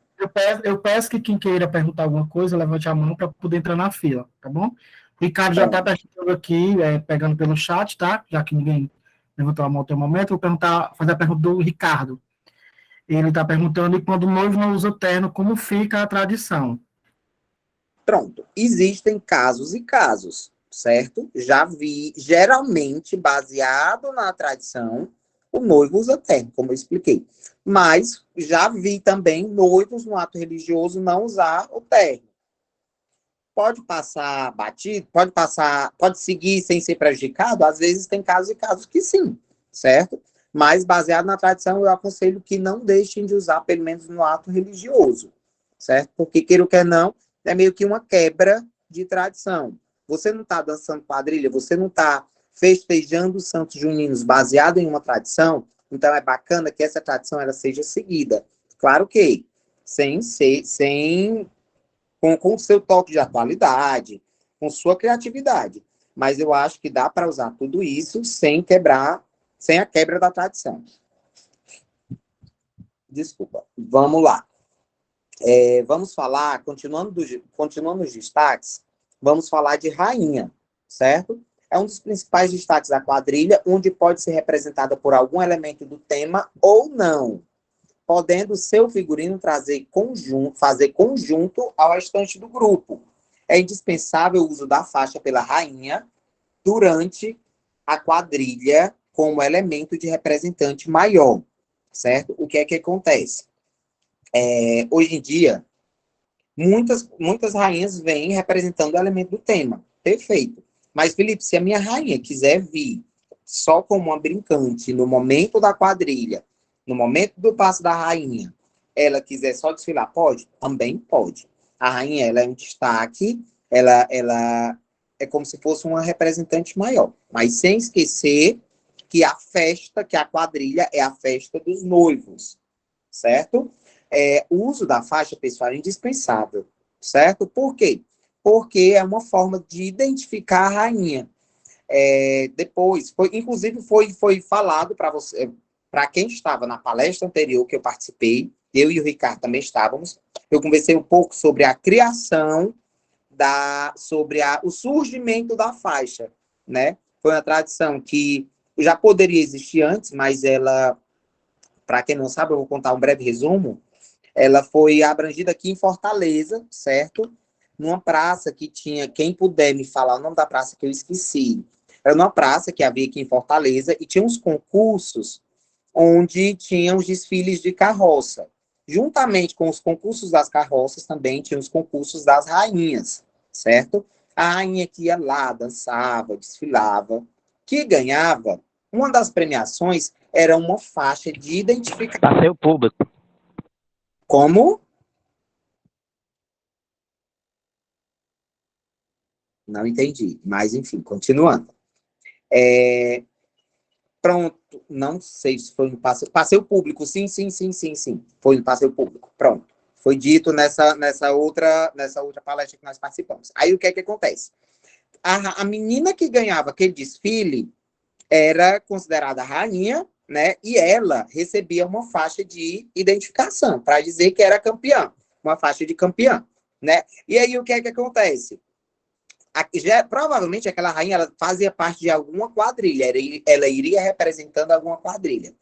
Eu peço que quem queira perguntar alguma coisa, levante a mão para poder entrar na fila, tá bom? O Ricardo já está perguntando aqui, pegando pelo chat, tá? Já que ninguém levantou a mão até o momento, vou fazer a pergunta do Ricardo. Ele está perguntando, e quando o noivo não usa terno, como fica a tradição? Pronto. Existem casos e casos, certo? Já vi, geralmente, baseado na tradição, o noivo usa terno, como eu expliquei. Mas já vi também noivos no ato religioso não usar o terno. Pode passar batido, pode seguir sem ser prejudicado? Às vezes tem casos e casos que sim, certo? Mas baseado na tradição, eu aconselho que não deixem de usar, pelo menos no ato religioso, certo? Porque, queira ou quer não, é meio que uma quebra de tradição. Você não está dançando quadrilha, você não está festejando os santos juninos baseado em uma tradição, então é bacana que essa tradição ela seja seguida. Claro que com o seu toque de atualidade, com sua criatividade. Mas eu acho que dá para usar tudo isso sem a quebra da tradição. Desculpa. Vamos lá. Vamos falar, continuando os destaques, vamos falar de rainha, certo? É um dos principais destaques da quadrilha, onde pode ser representada por algum elemento do tema ou não, podendo seu figurino fazer conjunto ao restante do grupo. É indispensável o uso da faixa pela rainha durante a quadrilha como elemento de representante maior, certo? O que é que acontece? Hoje em dia, muitas rainhas vêm representando o elemento do tema. Perfeito. Mas, Felipe, se a minha rainha quiser vir só como uma brincante no momento da quadrilha, no momento do passo da rainha, ela quiser só desfilar, pode? Também pode. A rainha, ela é um destaque, ela é como se fosse uma representante maior. Mas sem esquecer que a quadrilha é a festa dos noivos, certo? O uso da faixa, pessoal, é indispensável, certo? Por quê? Porque é uma forma de identificar a rainha. Depois, inclusive foi falado para você, para quem estava na palestra anterior que eu participei, eu e o Ricardo também estávamos. Eu conversei um pouco sobre a criação, o surgimento da faixa, né? Foi uma tradição que já poderia existir antes, mas ela, para quem não sabe, eu vou contar um breve resumo. Ela foi abrangida aqui em Fortaleza, certo? Numa praça que tinha, quem puder me falar o nome da praça que eu esqueci. Era numa praça que havia aqui em Fortaleza e tinha uns concursos onde tinham os desfiles de carroça. Juntamente com os concursos das carroças, também tinha os concursos das rainhas, certo? A rainha que ia lá, dançava, desfilava, que ganhava, uma das premiações era uma faixa de identificação. Passeio público. Como? Não entendi, mas enfim, continuando. Pronto, não sei se foi no passeio público, sim. Foi no passeio público, pronto. Foi dito nessa outra palestra que nós participamos. Aí o que é que acontece? A menina que ganhava aquele desfile era considerada rainha, né? E ela recebia uma faixa de identificação para dizer que era campeã, uma faixa de campeã, né? E aí o que é que acontece? Provavelmente aquela rainha ela fazia parte de alguma quadrilha, ela iria representando alguma quadrilha.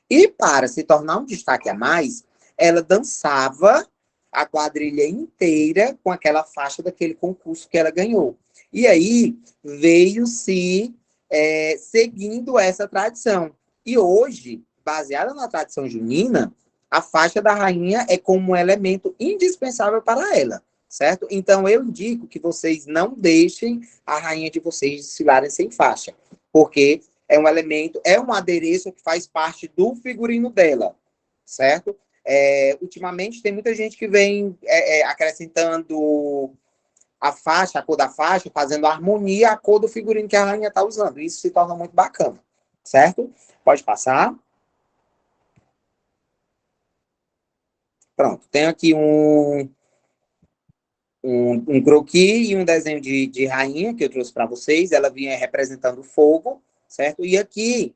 E para se tornar um destaque a mais, ela dançava a quadrilha inteira com aquela faixa daquele concurso que ela ganhou. E aí veio-se seguindo essa tradição. E hoje, baseada na tradição junina, a faixa da rainha é como um elemento indispensável para ela, certo? Então, eu indico que vocês não deixem a rainha de vocês desfilarem sem faixa, porque é um elemento, é um adereço que faz parte do figurino dela, certo? Ultimamente, tem muita gente que vem acrescentando a faixa, a cor da faixa, fazendo harmonia à cor do figurino que a rainha está usando. Isso se torna muito bacana, certo? Pode passar. Pronto, tem aqui um croquis e um desenho de rainha que eu trouxe para vocês. Ela vinha representando fogo, certo? E aqui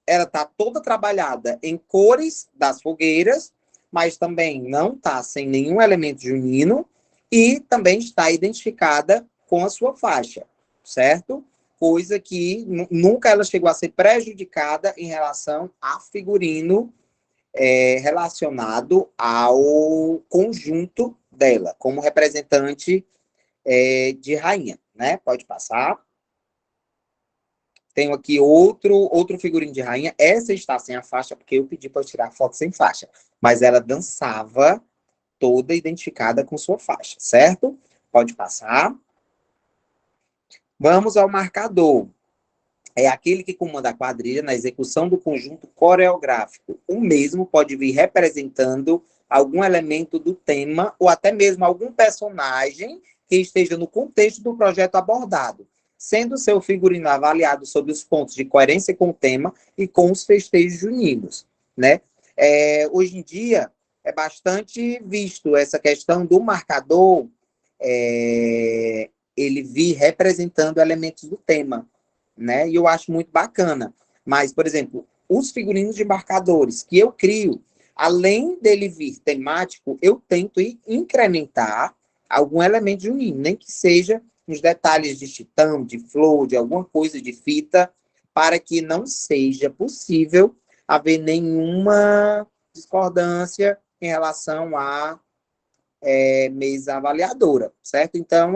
ela está toda trabalhada em cores das fogueiras, mas também não está sem nenhum elemento junino e também está identificada com a sua faixa, certo? Coisa que nunca ela chegou a ser prejudicada em relação a figurino relacionado ao conjunto dela, como representante de rainha, né? Pode passar. Tenho aqui outro figurino de rainha. Essa está sem a faixa, porque eu pedi para tirar foto sem faixa. Mas ela dançava toda identificada com sua faixa, certo? Pode passar. Vamos ao marcador. É aquele que comanda a quadrilha na execução do conjunto coreográfico. O mesmo pode vir representando algum elemento do tema ou até mesmo algum personagem que esteja no contexto do projeto abordado, sendo seu figurino avaliado sob os pontos de coerência com o tema e com os festejos juninos, né? Hoje em dia, é bastante visto essa questão do marcador ele vir representando elementos do tema, né? E eu acho muito bacana. Mas, por exemplo, os figurinos de marcadores que eu crio, além dele vir temático, eu tento incrementar algum elemento junino, nem que seja uns detalhes de chitão, de flor, de alguma coisa de fita, para que não seja possível haver nenhuma discordância em relação à mesa avaliadora, certo? Então,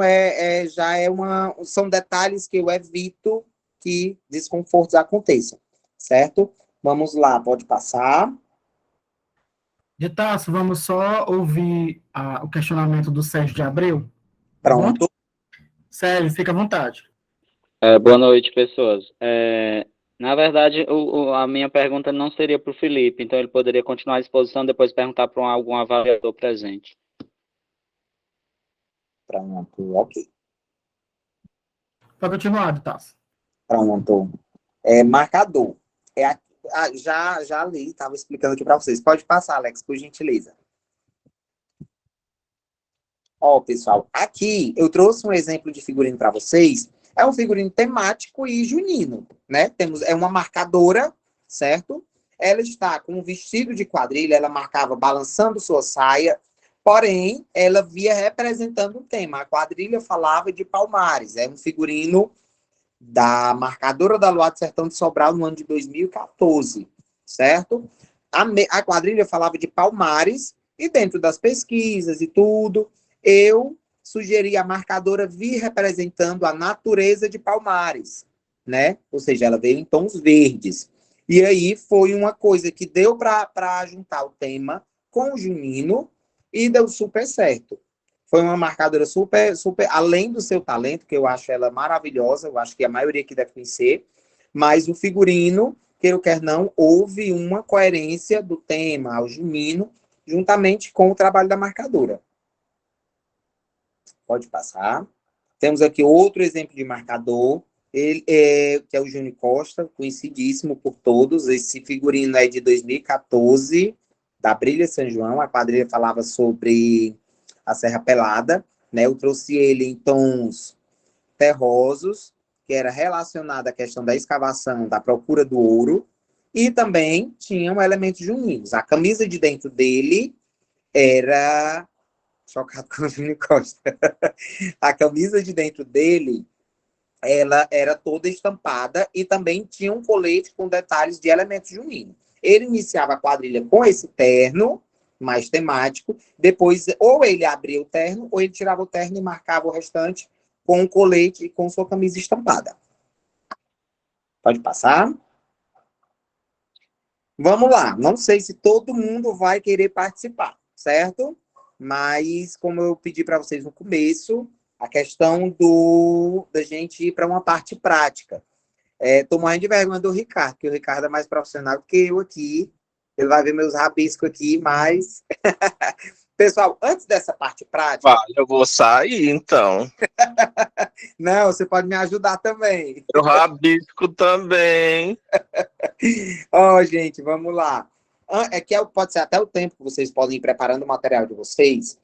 são detalhes que eu evito que desconfortos aconteçam, certo? Vamos lá, pode passar. De Tasso, vamos só ouvir o questionamento do Sérgio de Abreu. Pronto. Sérgio, fica à vontade. Boa noite, pessoas. Na verdade, a minha pergunta não seria para o Felipe, então ele poderia continuar a exposição, depois perguntar para algum avaliador presente. Pronto, ok. Pode continuar, Tasso. Pronto. Marcador. Já li, estava explicando aqui para vocês. Pode passar, Alex, por gentileza. Ó, pessoal, aqui eu trouxe um exemplo de figurino para vocês. É um figurino temático e junino, né? É uma marcadora, certo? ela está com um vestido de quadrilha, ela marcava balançando sua saia, porém, ela via representando um tema. A quadrilha falava de Palmares, é um figurino da marcadora da Luar do Sertão de Sobral no ano de 2014, certo? A quadrilha falava de Palmares, e dentro das pesquisas e tudo, eu sugeri a marcadora vir representando a natureza de Palmares, né? Ou seja, ela veio em tons verdes. E aí foi uma coisa que deu para juntar o tema com o junino e deu super certo. Foi uma marcadora super, super, além do seu talento, que eu acho ela maravilhosa, eu acho que a maioria aqui deve conhecer, mas o figurino, queira ou quer não, houve uma coerência do tema ao junino, juntamente com o trabalho da marcadora. Pode passar. Temos aqui outro exemplo de marcador, que é o Júnior Costa, conhecidíssimo por todos. Esse figurino é de 2014, da Brilha São João. A quadrilha falava sobre a Serra Pelada, né? Eu trouxe ele em tons terrosos, que era relacionado à questão da escavação, da procura do ouro, e também tinham elementos juninos. A camisa de dentro dele era... Chocado com o Júnior Costa. A camisa de dentro dele, ela era toda estampada e também tinha um colete com detalhes de elementos juninos. Ele iniciava a quadrilha com esse terno mais temático, depois ou ele abria o terno ou ele tirava o terno e marcava o restante com o colete e com sua camisa estampada. Pode passar? Vamos lá. Não sei se todo mundo vai querer participar, certo? Mas, como eu pedi para vocês no começo, a questão da gente ir para uma parte prática. Tô morrendo de vergonha do Ricardo, porque o Ricardo é mais profissional que eu aqui. Ele vai ver meus rabiscos aqui, mas... Pessoal, antes dessa parte prática... Vale, eu vou sair, então. Não, você pode me ajudar também. Eu rabisco também. Ó, gente, vamos lá. Pode ser até o tempo que vocês podem ir preparando o material de vocês.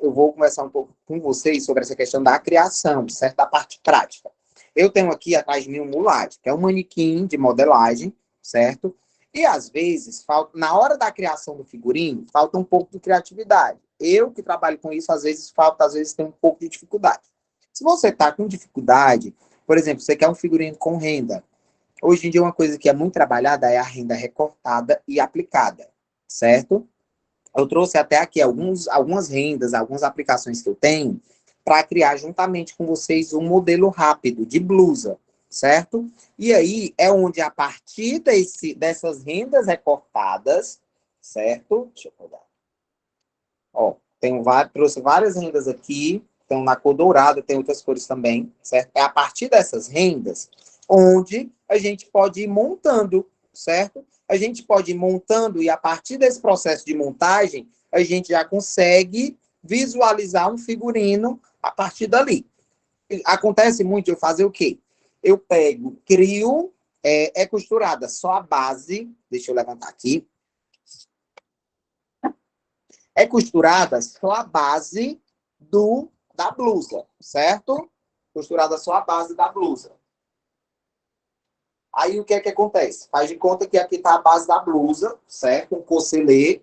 Eu vou conversar um pouco com vocês sobre essa questão da criação, certo? Da parte prática. Eu tenho aqui atrás de mim um mulade, que é um manequim de modelagem, certo? E às vezes, na hora da criação do figurino, falta um pouco de criatividade. Eu que trabalho com isso, às vezes tem um pouco de dificuldade. Se você está com dificuldade, por exemplo, você quer um figurino com renda. Hoje em dia, uma coisa que é muito trabalhada é a renda recortada e aplicada, certo? Eu trouxe até aqui algumas rendas, algumas aplicações que eu tenho para criar juntamente com vocês um modelo rápido de blusa, certo? E aí é onde, a partir dessas rendas recortadas, certo? Deixa eu pegar. Ó, trouxe várias rendas aqui, então na cor dourada, tem outras cores também, certo? É a partir dessas rendas onde a gente pode ir montando, certo? A gente pode ir montando e a partir desse processo de montagem, a gente já consegue visualizar um figurino a partir dali. Acontece muito eu fazer o quê? Eu crio, é costurada só a base, deixa eu levantar aqui. É costurada só a base da blusa, certo? Costurada só a base da blusa. Aí o que é que acontece? Faz de conta que aqui está a base da blusa, certo? Um corcelê.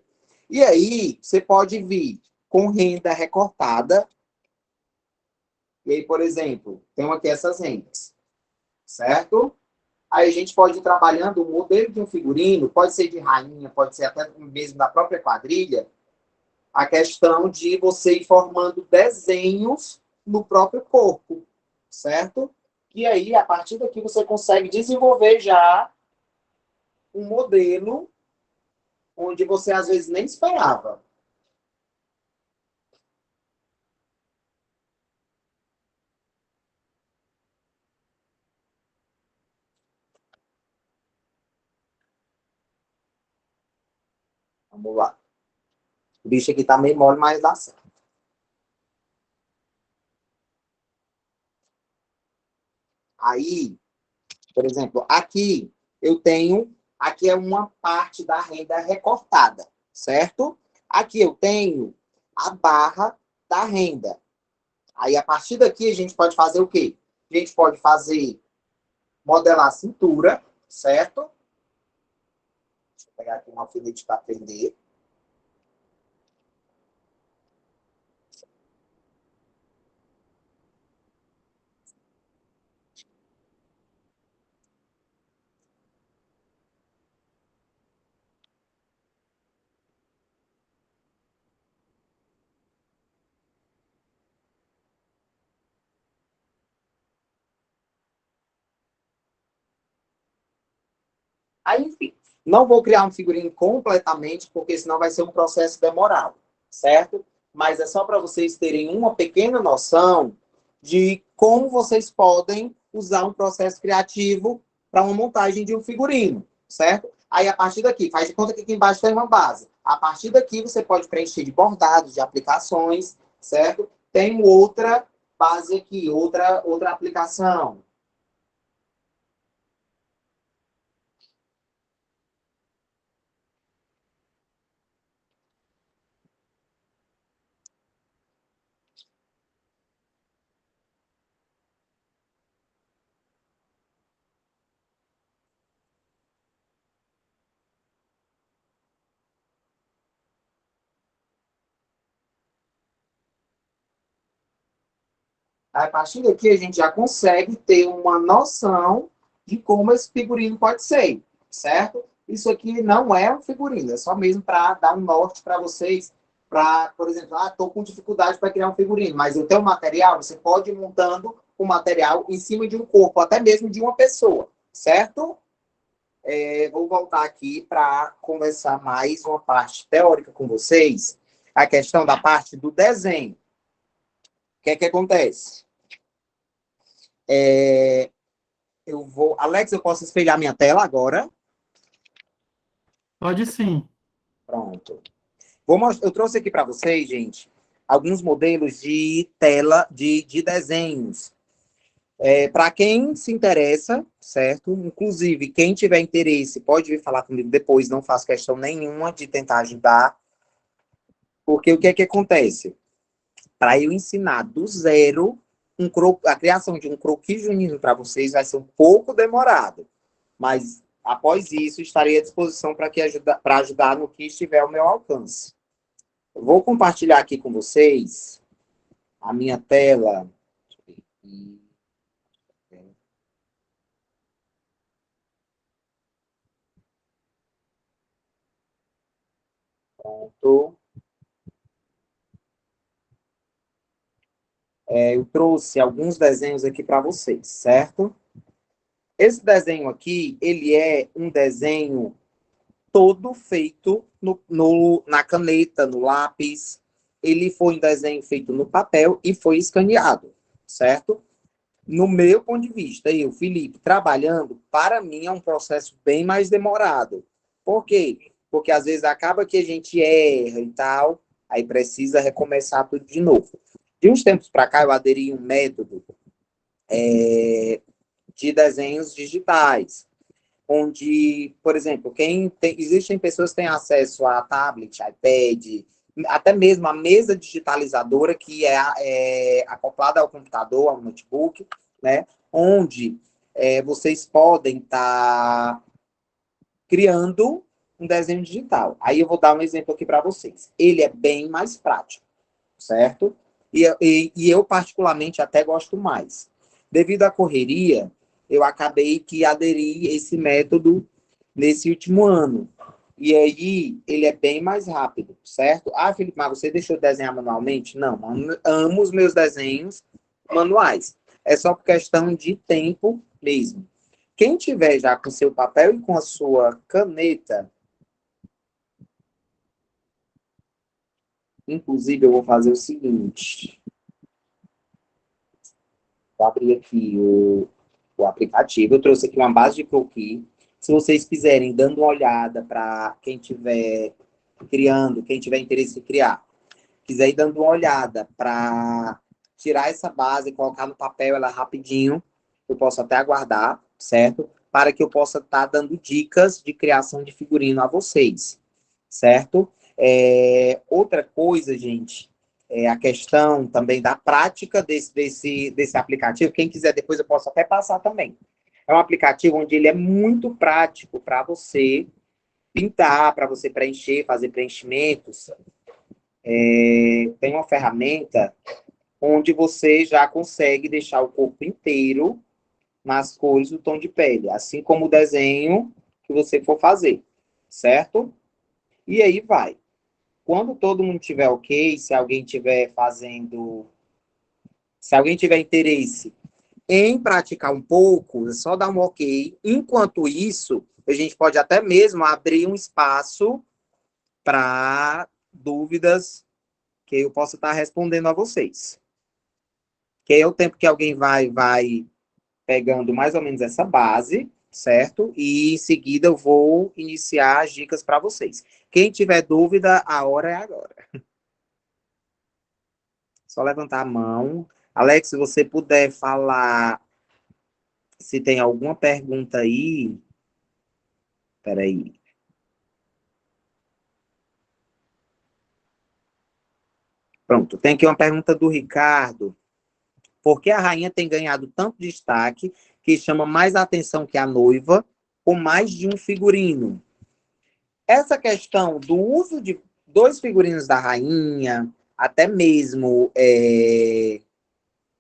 E aí você pode vir com renda recortada. E aí, por exemplo, tem aqui essas rendas, certo? Aí a gente pode ir trabalhando o modelo de um figurino, pode ser de rainha, pode ser até mesmo da própria quadrilha, a questão de você ir formando desenhos no próprio corpo, certo? E aí, a partir daqui, você consegue desenvolver já um modelo onde você, às vezes, nem esperava. Vamos lá. O bicho aqui tá meio mole, mas dá certo. Aí, por exemplo, aqui eu tenho... Aqui é uma parte da renda recortada, certo? Aqui eu tenho a barra da renda. Aí, a partir daqui, a gente pode fazer o quê? A gente pode modelar a cintura, certo? pegar aqui um alfinete para prender. Aí, enfim, não vou criar um figurino completamente, porque senão vai ser um processo demorado, certo? Mas é só para vocês terem uma pequena noção de como vocês podem usar um processo criativo para uma montagem de um figurino, certo? Aí, a partir daqui, faz de conta que aqui embaixo tem uma base. A partir daqui, você pode preencher de bordados, de aplicações, certo? Tem outra base aqui, outra aplicação. A partir daqui, a gente já consegue ter uma noção de como esse figurino pode ser, certo? Isso aqui não é um figurino, é só mesmo para dar um norte para vocês, para, por exemplo, estou com dificuldade para criar um figurino, mas eu tenho um material, você pode ir montando o material em cima de um corpo, até mesmo de uma pessoa, certo? Vou voltar aqui para conversar mais uma parte teórica com vocês, a questão da parte do desenho. O que é que acontece? Alex, eu posso espelhar minha tela agora? Pode sim. Pronto. Eu trouxe aqui para vocês, gente, alguns modelos de tela de desenhos. Para quem se interessa, certo? Inclusive, quem tiver interesse, pode vir falar comigo depois, não faço questão nenhuma de tentar ajudar. Porque o que é que acontece? Para eu ensinar do zero a criação de um croquis junino para vocês vai ser um pouco demorado. Mas, após isso, estarei à disposição para ajudar no que estiver ao meu alcance. Eu vou compartilhar aqui com vocês a minha tela. Pronto. Eu trouxe alguns desenhos aqui para vocês, certo? Esse desenho aqui, ele é um desenho todo feito na caneta, no lápis. Ele foi um desenho feito no papel e foi escaneado, certo? No meu ponto de vista, eu, Felipe, trabalhando, para mim é um processo bem mais demorado. Por quê? Porque às vezes acaba que a gente erra e tal, aí precisa recomeçar tudo de novo. De uns tempos para cá, eu aderi a um método de desenhos digitais, onde, por exemplo, existem pessoas que têm acesso a tablet, iPad, até mesmo a mesa digitalizadora que é acoplada ao computador, ao notebook, né? Onde vocês podem estar criando um desenho digital. Aí eu vou dar um exemplo aqui para vocês. Ele é bem mais prático, certo? E eu, particularmente, até gosto mais. Devido à correria, eu acabei que aderi esse método nesse último ano. E aí, ele é bem mais rápido, certo? Ah, Felipe, mas você deixou de desenhar manualmente? Não, amo os meus desenhos manuais. É só por questão de tempo mesmo. Quem tiver já com seu papel e com a sua caneta, inclusive, eu vou fazer o seguinte. Vou abrir aqui o aplicativo. Eu trouxe aqui uma base de croquis. Se vocês quiserem, dando uma olhada para quem estiver criando, quem tiver interesse em criar, quiser ir dando uma olhada para tirar essa base e colocar no papel ela rapidinho, eu posso até aguardar, certo? Para que eu possa estar dando dicas de criação de figurino a vocês, certo? Outra coisa, gente, é a questão também da prática desse aplicativo. Quem quiser, depois eu posso até passar também. É um aplicativo onde ele é muito prático para você pintar, para você preencher, fazer preenchimentos, tem uma ferramenta onde você já consegue deixar o corpo inteiro nas cores do tom de pele, assim como o desenho que você for fazer, certo? E aí vai. Quando todo mundo tiver ok, se alguém tiver interesse em praticar um pouco, é só dar um ok. Enquanto isso, a gente pode até mesmo abrir um espaço para dúvidas que eu possa estar respondendo a vocês. Que é o tempo que alguém vai pegando mais ou menos essa base, certo? E em seguida eu vou iniciar as dicas para vocês. Quem tiver dúvida, a hora é agora. Só levantar a mão. Alex, se você puder falar se tem alguma pergunta aí. Peraí. Pronto, tem aqui uma pergunta do Ricardo. Por que a rainha tem ganhado tanto destaque que chama mais atenção que a noiva com mais de um figurino? Essa questão do uso de 2 figurinos da rainha, até mesmo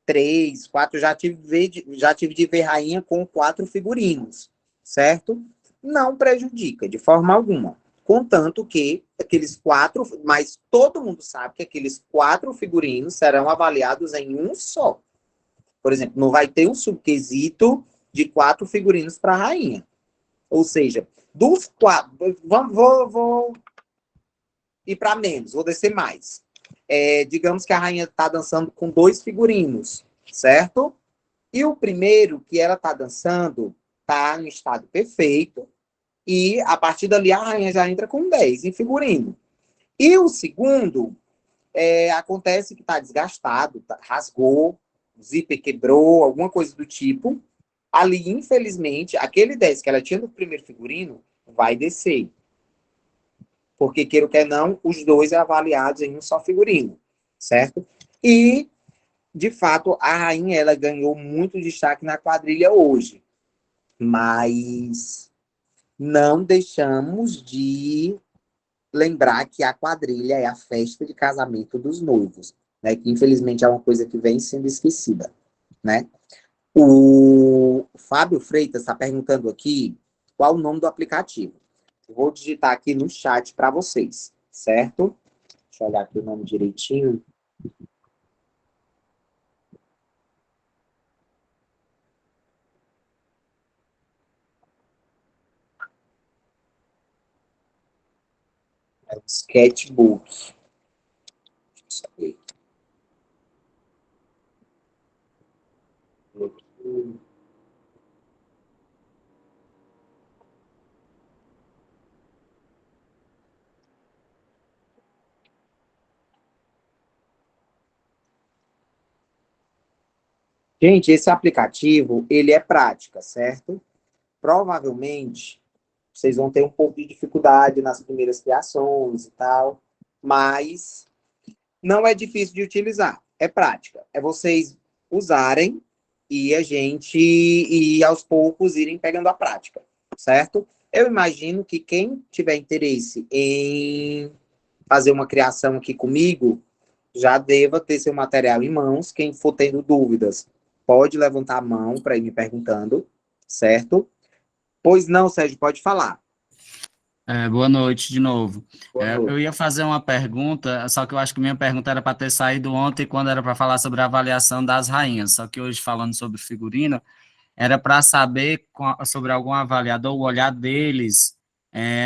3, 4, já tive de ver rainha com 4 figurinos, certo? Não prejudica de forma alguma. Contanto que aqueles 4, mas todo mundo sabe que aqueles 4 figurinos serão avaliados em um só. Por exemplo, não vai ter um subquesito de 4 figurinos para a rainha. Ou seja, dos 4, vou ir para menos, vou descer mais. Digamos que a rainha está dançando com 2 figurinos, certo? E o primeiro que ela está dançando está em estado perfeito, e a partir dali a rainha já entra com 10 em figurino. E o segundo, acontece que está desgastado, rasgou, o zíper quebrou, alguma coisa do tipo. Ali, infelizmente, aquele 10 que ela tinha no primeiro figurino vai descer. Porque, queira ou quer não, os 2 é avaliados em um só figurino, certo? E, de fato, a rainha ela ganhou muito destaque na quadrilha hoje. Mas não deixamos de lembrar que a quadrilha é a festa de casamento dos noivos, né? Que, infelizmente, é uma coisa que vem sendo esquecida, né? O Fábio Freitas está perguntando aqui qual o nome do aplicativo. Eu vou digitar aqui no chat para vocês, certo? Deixa eu olhar aqui o nome direitinho. É o Sketchbook. Deixa eu ver. Gente, esse aplicativo, ele é prática, certo? Provavelmente, vocês vão ter um pouco de dificuldade nas primeiras criações e tal, mas não é difícil de utilizar. É prática. É vocês usarem e a gente e aos poucos irem pegando a prática, certo? Eu imagino que quem tiver interesse em fazer uma criação aqui comigo já deva ter seu material em mãos. Quem for tendo dúvidas, pode levantar a mão para ir me perguntando, certo? Pois não, Sérgio, pode falar. Boa noite de novo. Boa noite. Eu ia fazer uma pergunta, só que eu acho que minha pergunta era para ter saído ontem, quando era para falar sobre a avaliação das rainhas. Só que hoje, falando sobre figurino, era para saber sobre algum avaliador, o olhar deles,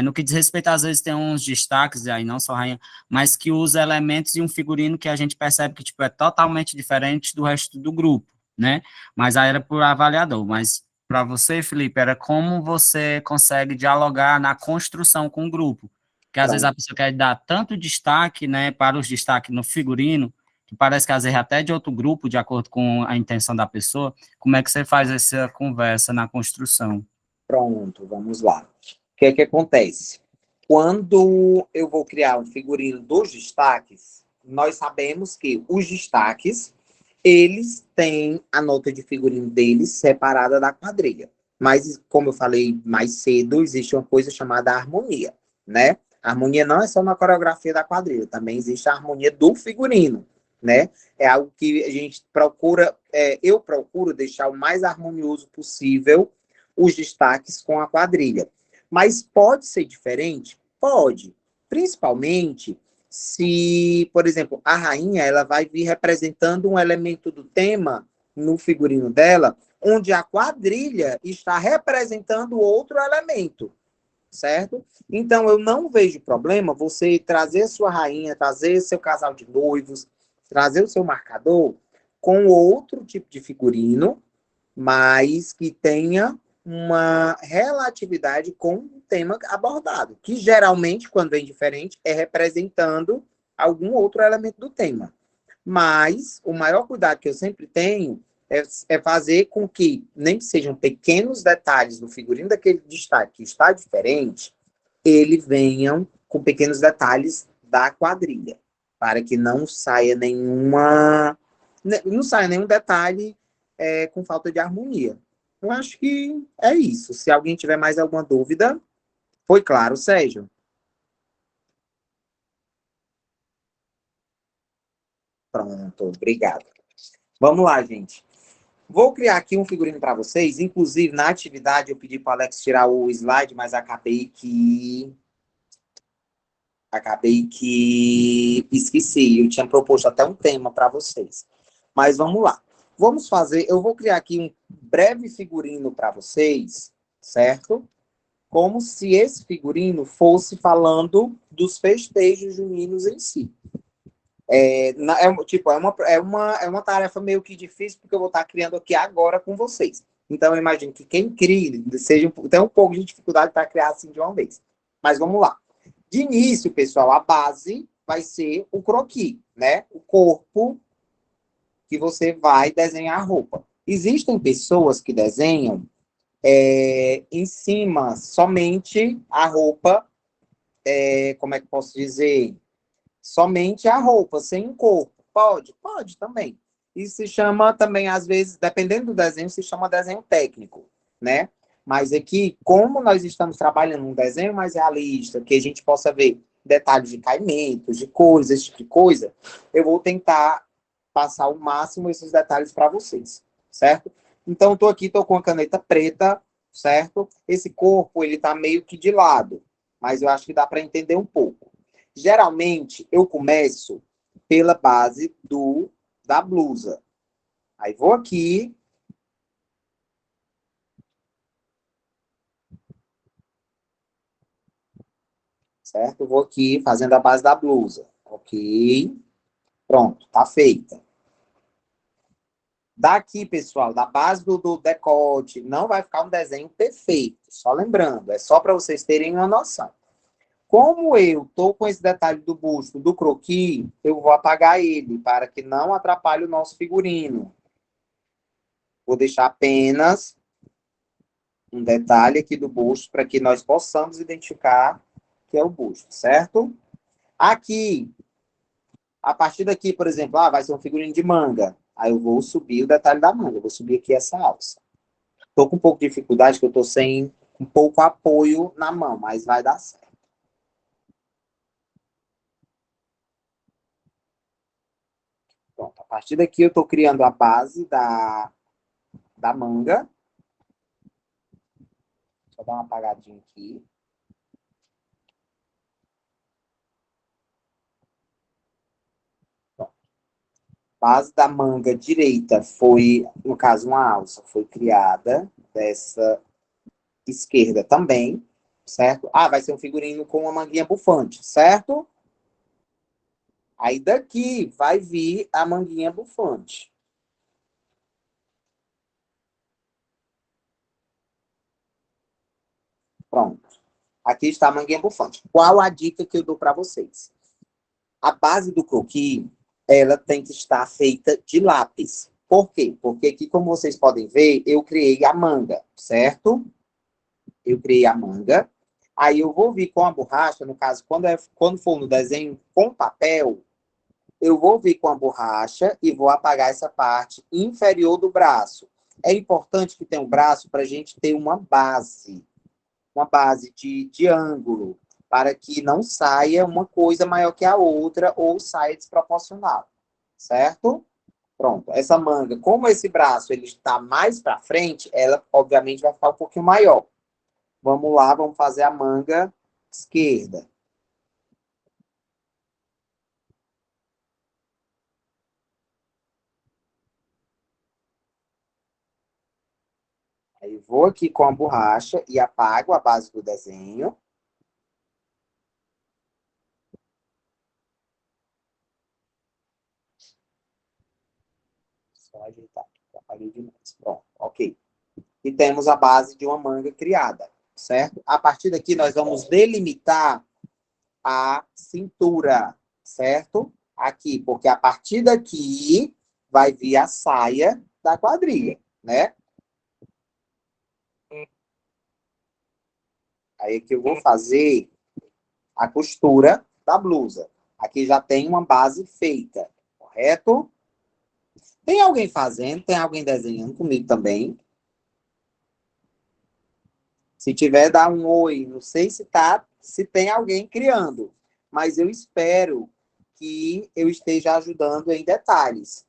no que diz respeito, às vezes tem uns destaques, aí não só rainha, mas que usa elementos de um figurino que a gente percebe que tipo, é totalmente diferente do resto do grupo, né? Mas aí era por avaliador, mas para você, Felipe, era como você consegue dialogar na construção com o grupo. Porque às vezes a pessoa quer dar tanto destaque, né, para os destaques no figurino, que parece que às vezes até de outro grupo, de acordo com a intenção da pessoa. Como é que você faz essa conversa na construção? Pronto, vamos lá. O que é que acontece? Quando eu vou criar um figurino dos destaques, nós sabemos que os destaques, eles têm a nota de figurino deles separada da quadrilha. Mas, como eu falei mais cedo, existe uma coisa chamada harmonia. né? A harmonia não é só na coreografia da quadrilha, também existe a harmonia do figurino, né? É algo que a gente procura, eu procuro deixar o mais harmonioso possível os destaques com a quadrilha. Mas pode ser diferente? Pode. Principalmente se, por exemplo, a rainha ela vai vir representando um elemento do tema no figurino dela, onde a quadrilha está representando outro elemento, certo? Então, eu não vejo problema você trazer sua rainha, trazer seu casal de noivos, trazer o seu marcador com outro tipo de figurino, mas que tenha uma relatividade com o tema abordado, que geralmente, quando vem diferente, é representando algum outro elemento do tema. Mas o maior cuidado que eu sempre tenho é fazer com que, nem que sejam pequenos detalhes do figurino daquele destaque que está diferente, eles venham com pequenos detalhes da quadrilha, para que não saia nenhum detalhe com falta de harmonia. Eu acho que é isso. Se alguém tiver mais alguma dúvida, foi claro, Sérgio? Pronto, obrigado. Vamos lá, gente. Vou criar aqui um figurino para vocês. Inclusive, na atividade, eu pedi para o Alex tirar o slide, mas acabei que esqueci. Eu tinha proposto até um tema para vocês. Mas vamos lá. Eu vou criar aqui um breve figurino para vocês, certo? Como se esse figurino fosse dos festejos juninos em si. É uma tarefa meio que difícil, porque eu vou estar criando aqui agora com vocês. Então, eu imagino que quem cria tem um pouco de dificuldade para criar assim de uma vez. Mas vamos lá. De início, pessoal, a base vai ser o croquis, né? O corpo que você vai desenhar a roupa. Existem pessoas que desenham em cima somente a roupa, como é que posso dizer? Somente a roupa, sem o corpo. Pode? Pode também. Isso se chama também, às vezes, dependendo do desenho, se chama desenho técnico, né? Mas aqui, como nós estamos trabalhando um desenho mais realista, que a gente possa ver detalhes de caimentos, de cores, esse tipo de coisa, eu vou tentar passar ao máximo esses detalhes para vocês, certo? Então, estou com a caneta preta, certo? Esse corpo, ele tá meio que de lado, mas eu acho que dá para entender um pouco. Geralmente, eu começo pela base da blusa. Aí vou aqui. Certo? Vou aqui fazendo a base da blusa. Ok. Pronto, tá feita. Daqui, pessoal, da base do decote, não vai ficar um desenho perfeito. Só lembrando, é só para vocês terem uma noção. Como eu estou com esse detalhe do busto, do croquis, eu vou apagar ele para que não atrapalhe o nosso figurino. Vou deixar apenas um detalhe aqui do busto para que nós possamos identificar que é o busto, certo? Aqui, a partir daqui, por exemplo, vai ser um figurino de manga. Aí eu vou subir o detalhe da manga, eu vou subir aqui essa alça. Estou com um pouco de dificuldade, que eu estou sem um pouco apoio na mão, mas vai dar certo. Pronto, a partir daqui eu estou criando a base da manga. Só dar uma apagadinha aqui. Pronto. Base da manga direita foi, no caso, uma alça, foi criada dessa esquerda também, certo? Vai ser um figurino com uma manguinha bufante, certo? Aí daqui vai vir a manguinha bufante. Pronto. Aqui está a manguinha bufante. Qual a dica que eu dou para vocês? A base do croquis, ela tem que estar feita de lápis. Por quê? Porque aqui, como vocês podem ver, eu criei a manga, certo? Eu criei a manga. Aí eu vou vir com a borracha, no caso, quando for no desenho com papel, eu vou vir com a borracha e vou apagar essa parte inferior do braço. É importante que tenha um braço para a gente ter uma base de ângulo, para que não saia uma coisa maior que a outra ou saia desproporcional, certo? Pronto, essa manga, como esse braço ele está mais para frente, ela obviamente vai ficar um pouquinho maior. Vamos lá, vamos fazer a manga esquerda. Aí vou aqui com a borracha e apago a base do desenho. Só ajeitar aqui, apaguei demais. Pronto, ok. E temos a base de uma manga criada, certo? A partir daqui nós vamos delimitar a cintura, certo? Aqui, porque a partir daqui vai vir a saia da quadrilha, né? Aí que eu vou fazer a costura da blusa. Aqui já tem uma base feita, correto? Tem alguém fazendo, tem alguém desenhando comigo também. Se tiver, dá um oi. Não sei se tem alguém criando, mas eu espero que eu esteja ajudando em detalhes.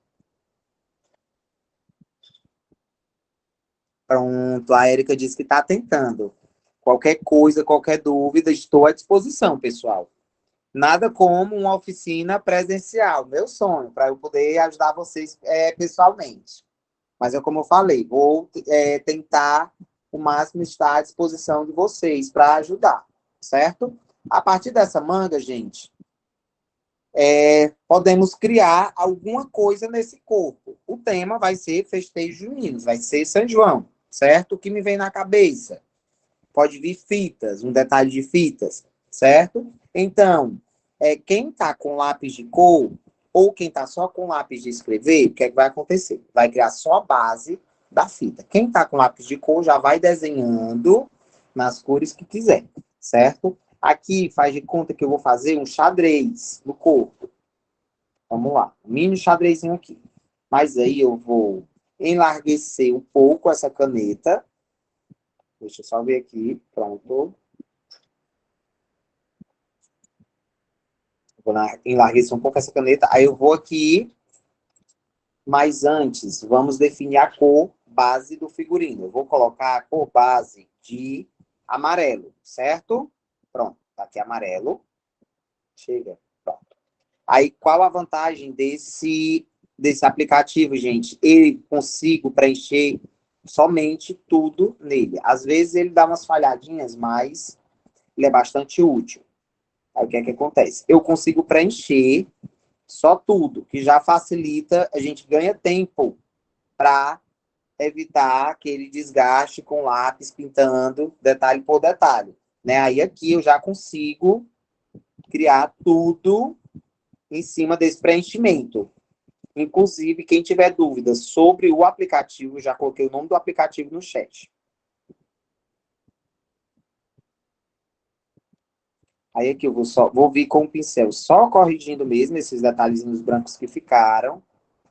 Pronto, a Érica disse que está tentando. Qualquer coisa, qualquer dúvida, estou à disposição, pessoal. Nada como uma oficina presencial. Meu sonho, para eu poder ajudar vocês pessoalmente. Mas é como eu falei, vou tentar o máximo estar à disposição de vocês para ajudar, certo? A partir dessa manga, gente, podemos criar alguma coisa nesse corpo. O tema vai ser festejo junino, vai ser São João, certo? O que me vem na cabeça? Pode vir fitas, um detalhe de fitas, certo? Então, quem está com lápis de cor ou quem está só com lápis de escrever, o que é que vai acontecer? Vai criar só a base da fita. Quem está com lápis de cor já vai desenhando nas cores que quiser, certo? Aqui faz de conta que eu vou fazer um xadrez no corpo. Vamos lá, um mini xadrezinho aqui. Mas aí eu vou enlarguecer um pouco essa caneta. Deixa eu só ver aqui, pronto. Vou enlarguecer um pouco essa caneta. Aí eu vou aqui, mas antes, vamos definir a cor base do figurino. Eu vou colocar a cor base de amarelo, certo? Pronto, tá aqui amarelo. Chega, pronto. Aí, qual a vantagem desse aplicativo, gente? Eu consigo preencher somente tudo nele. Às vezes ele dá umas falhadinhas, mas ele é bastante útil. Aí o que é que acontece? Eu consigo preencher só tudo, que já facilita, a gente ganha tempo para evitar aquele desgaste com lápis pintando detalhe por detalhe. Né? Aí aqui eu já consigo criar tudo em cima desse preenchimento. Inclusive, quem tiver dúvidas sobre o aplicativo, já coloquei o nome do aplicativo no chat. Aí aqui eu vou vir com o pincel só corrigindo mesmo esses detalhezinhos brancos que ficaram.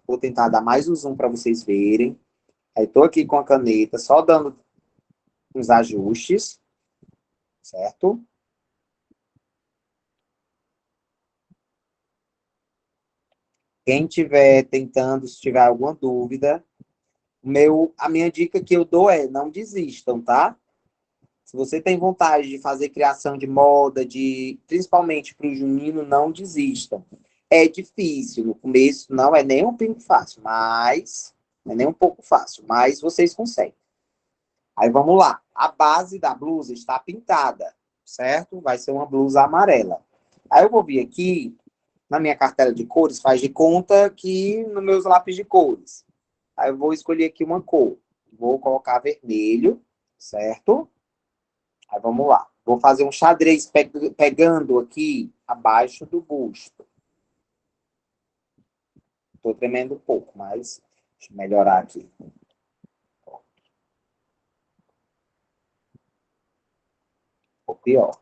Vou tentar dar mais um zoom para vocês verem. Aí tô aqui com a caneta, só dando uns ajustes, certo? Quem tiver tentando, se tiver alguma dúvida, a minha dica que eu dou é não desistam, tá? Se você tem vontade de fazer criação de moda, principalmente para o junino, não desistam. É difícil, no começo não é nem um pouco fácil, mas não é nem um pouco fácil, mas vocês conseguem. Aí vamos lá. A base da blusa está pintada, certo? Vai ser uma blusa amarela. Aí eu vou vir aqui na minha cartela de cores, faz de conta que nos meus lápis de cores. Aí eu vou escolher aqui uma cor. Vou colocar vermelho, certo? Aí vamos lá. Vou fazer um xadrez pegando aqui abaixo do busto. Estou tremendo um pouco, mas deixa eu melhorar aqui. Ou pior.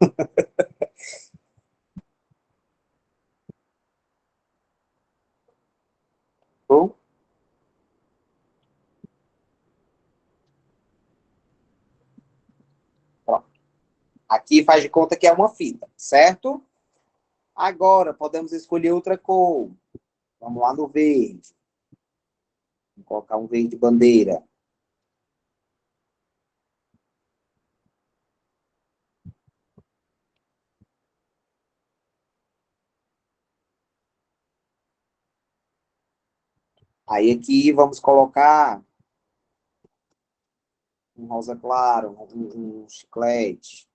Pronto. Aqui faz de conta que é uma fita, certo? Agora, podemos escolher outra cor. Vamos lá no verde. Vou colocar um verde bandeira. Aí aqui vamos colocar um rosa claro, um chiclete.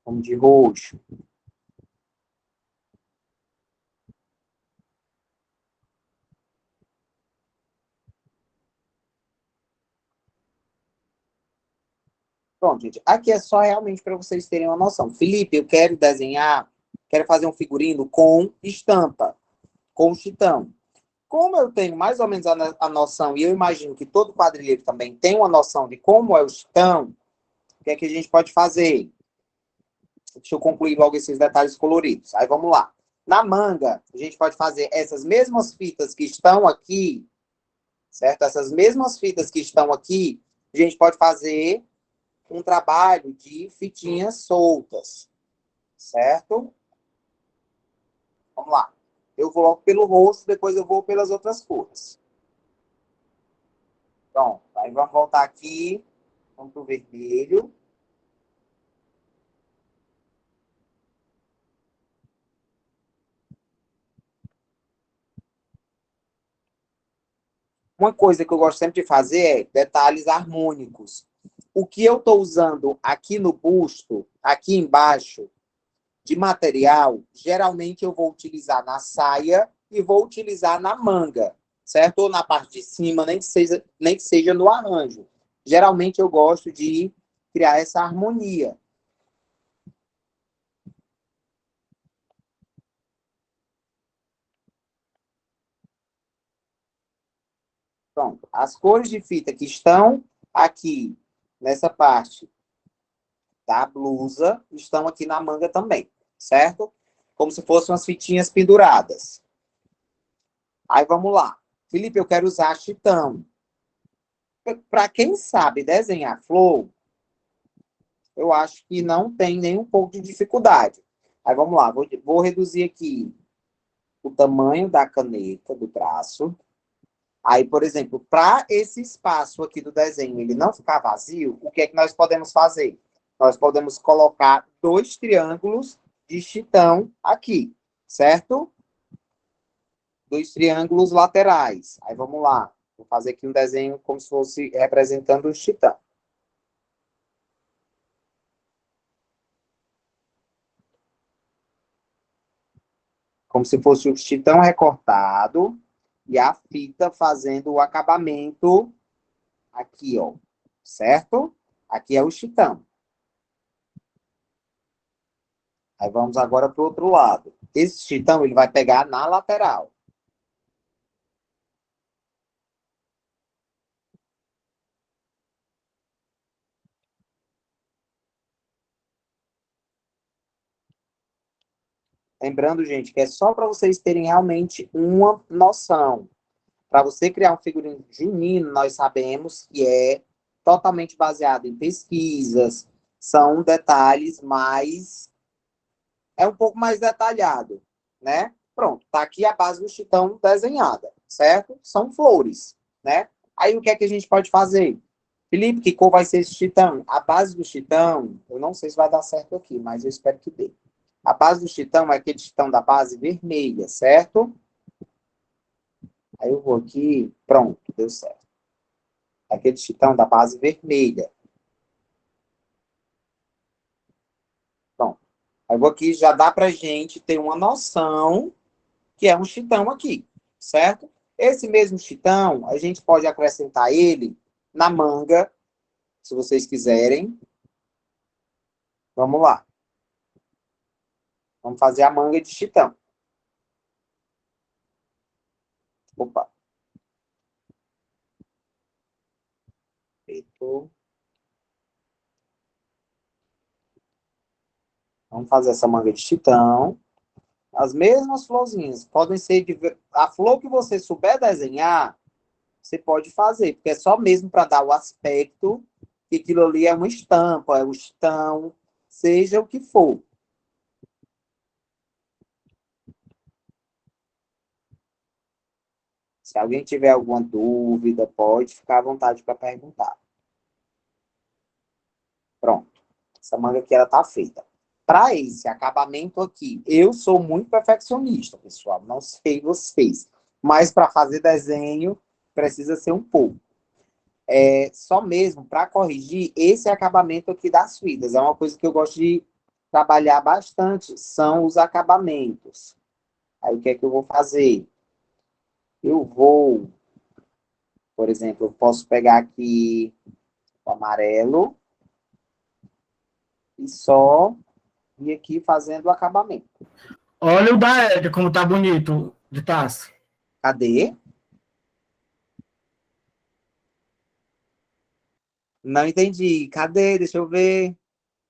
Vamos de roxo. Pronto, gente. Aqui é só realmente para vocês terem uma noção. Felipe, eu quero desenhar, quero fazer um figurino com estampa, com chitão. Como eu tenho mais ou menos a noção, e eu imagino que todo quadrilheiro também tem uma noção de como é o chitão, o que é que a gente pode fazer? Deixa eu concluir logo esses detalhes coloridos. Aí vamos lá. Na manga, a gente pode fazer essas mesmas fitas que estão aqui, certo? Essas mesmas fitas que estão aqui, a gente pode fazer um trabalho de fitinhas soltas, certo? Vamos lá. Eu vou logo pelo rosto, depois eu vou pelas outras cores. Então, aí vamos voltar aqui, vamos para o vermelho. Uma coisa que eu gosto sempre de fazer é detalhes harmônicos. O que eu estou usando aqui no busto, aqui embaixo, de material, geralmente eu vou utilizar na saia e vou utilizar na manga, certo? Ou na parte de cima, nem que seja no arranjo. Geralmente eu gosto de criar essa harmonia. Pronto. As cores de fita que estão aqui nessa parte da blusa estão aqui na manga também, certo? Como se fossem umas fitinhas penduradas. Aí vamos lá. Felipe, eu quero usar chitão. Para quem sabe desenhar flor, eu acho que não tem nem um pouco de dificuldade. Aí vamos lá, vou reduzir aqui o tamanho da caneta, do traço. Aí, por exemplo, para esse espaço aqui do desenho ele não ficar vazio, o que é que nós podemos fazer? Nós podemos colocar 2 triângulos de chitão aqui, certo? 2 triângulos laterais. Aí vamos lá. Vou fazer aqui um desenho como se fosse representando o chitão. Como se fosse o chitão recortado e a fita fazendo o acabamento aqui, ó. Certo? Aqui é o chitão. Aí vamos agora para o outro lado. Esse chitão ele vai pegar na lateral. Lembrando, gente, que é só para vocês terem realmente uma noção. Para você criar um figurino junino, nós sabemos que é totalmente baseado em pesquisas, são detalhes mais... É um pouco mais detalhado, né? Pronto, tá aqui a base do chitão desenhada, certo? São flores, né? Aí o que é que a gente pode fazer? Felipe, que cor vai ser esse chitão? A base do chitão, eu não sei se vai dar certo aqui, mas eu espero que dê. A base do chitão é aquele chitão da base vermelha, certo? Aí eu vou aqui, pronto, deu certo. Aquele chitão da base vermelha. Pronto. Aí eu vou aqui, já dá pra gente ter uma noção que é um chitão aqui, certo? Esse mesmo chitão, a gente pode acrescentar ele na manga, se vocês quiserem. Vamos lá. Vamos fazer a manga de chitão. Opa. Feito. Vamos fazer essa manga de chitão. As mesmas florzinhas. Podem ser a flor que você souber desenhar, você pode fazer, porque é só mesmo para dar o aspecto que aquilo ali é uma estampa, é um estão, seja o que for. Se alguém tiver alguma dúvida, pode ficar à vontade para perguntar. Pronto. Essa manga aqui, ela tá feita. Para esse acabamento aqui, eu sou muito perfeccionista, pessoal. Não sei vocês. Mas para fazer desenho, precisa ser um pouco. Só mesmo para corrigir esse acabamento aqui das fitas. É uma coisa que eu gosto de trabalhar bastante, são os acabamentos. Aí o que é que eu vou fazer? Eu vou, por exemplo, eu posso pegar aqui o amarelo e só ir aqui fazendo o acabamento. Olha o da Érica, como tá bonito, de taça. Cadê? Não entendi. Cadê? Deixa eu ver.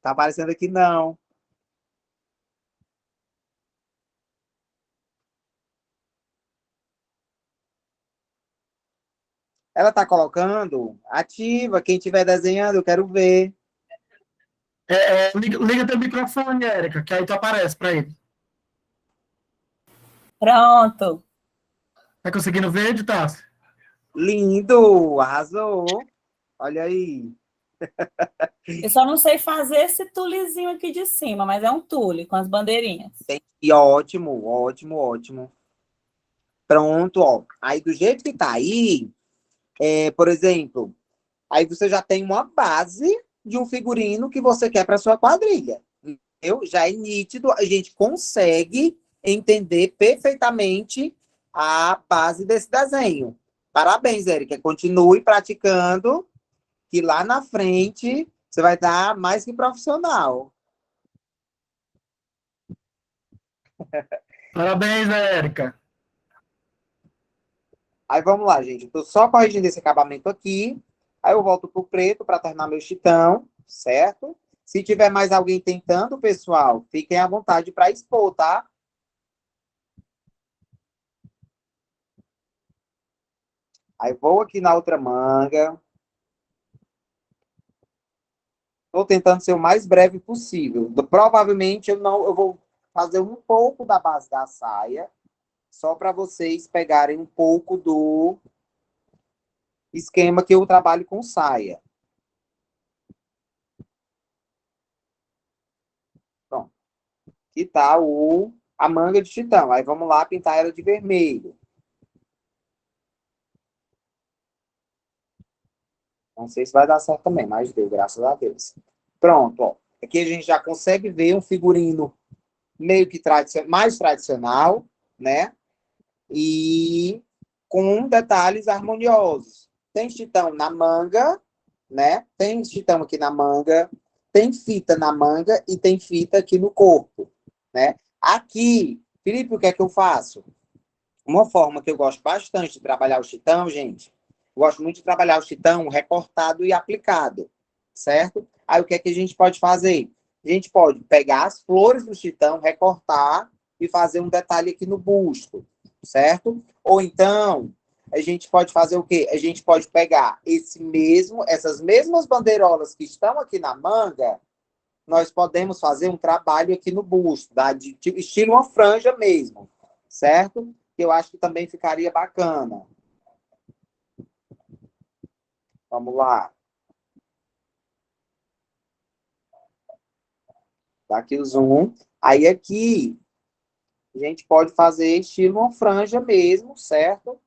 Tá aparecendo aqui, não. Ela tá colocando? Ativa. Quem estiver desenhando, eu quero ver. Liga teu microfone, Érica, que aí tu aparece para ele. Pronto. Tá conseguindo ver, de taça? Lindo! Arrasou! Olha aí. Eu só não sei fazer esse tulizinho aqui de cima, mas é um tule com as bandeirinhas. E ótimo, ótimo, ótimo. Pronto, ó. Aí, do jeito que tá aí, por exemplo, aí você já tem uma base de um figurino que você quer para sua quadrilha. Entendeu? Já é nítido, a gente consegue entender perfeitamente a base desse desenho. Parabéns, Érica. Continue praticando, que lá na frente você vai estar mais que profissional. Parabéns, Érica. Aí vamos lá, gente. Estou só corrigindo esse acabamento aqui. Aí eu volto pro preto para terminar meu chitão, certo? Se tiver mais alguém tentando, pessoal, fiquem à vontade para expor, tá? Aí vou aqui na outra manga. Estou tentando ser o mais breve possível. Provavelmente eu vou fazer um pouco da base da saia, só para vocês pegarem um pouco do esquema que eu trabalho com saia. Pronto. Aqui tá a manga de chitão. Aí vamos lá pintar ela de vermelho. Não sei se vai dar certo também, mas deu, graças a Deus. Pronto, ó. Aqui a gente já consegue ver um figurino meio que mais tradicional, né? E com detalhes harmoniosos. Tem chitão na manga, né? Tem chitão aqui na manga, tem fita na manga e tem fita aqui no corpo, né? Aqui, Felipe, o que é que eu faço? Uma forma que eu gosto bastante de trabalhar o chitão, gente, eu gosto muito de trabalhar o chitão recortado e aplicado, certo? Aí o que é que a gente pode fazer? A gente pode pegar as flores do chitão, recortar e fazer um detalhe aqui no busto, certo? Ou então, a gente pode fazer o quê? A gente pode pegar essas mesmas bandeirolas que estão aqui na manga, nós podemos fazer um trabalho aqui no busto, tá? De estilo uma franja mesmo, certo? Que eu acho que também ficaria bacana. Vamos lá. Dá aqui o zoom. Aí aqui, a gente pode fazer estilo uma franja mesmo, certo?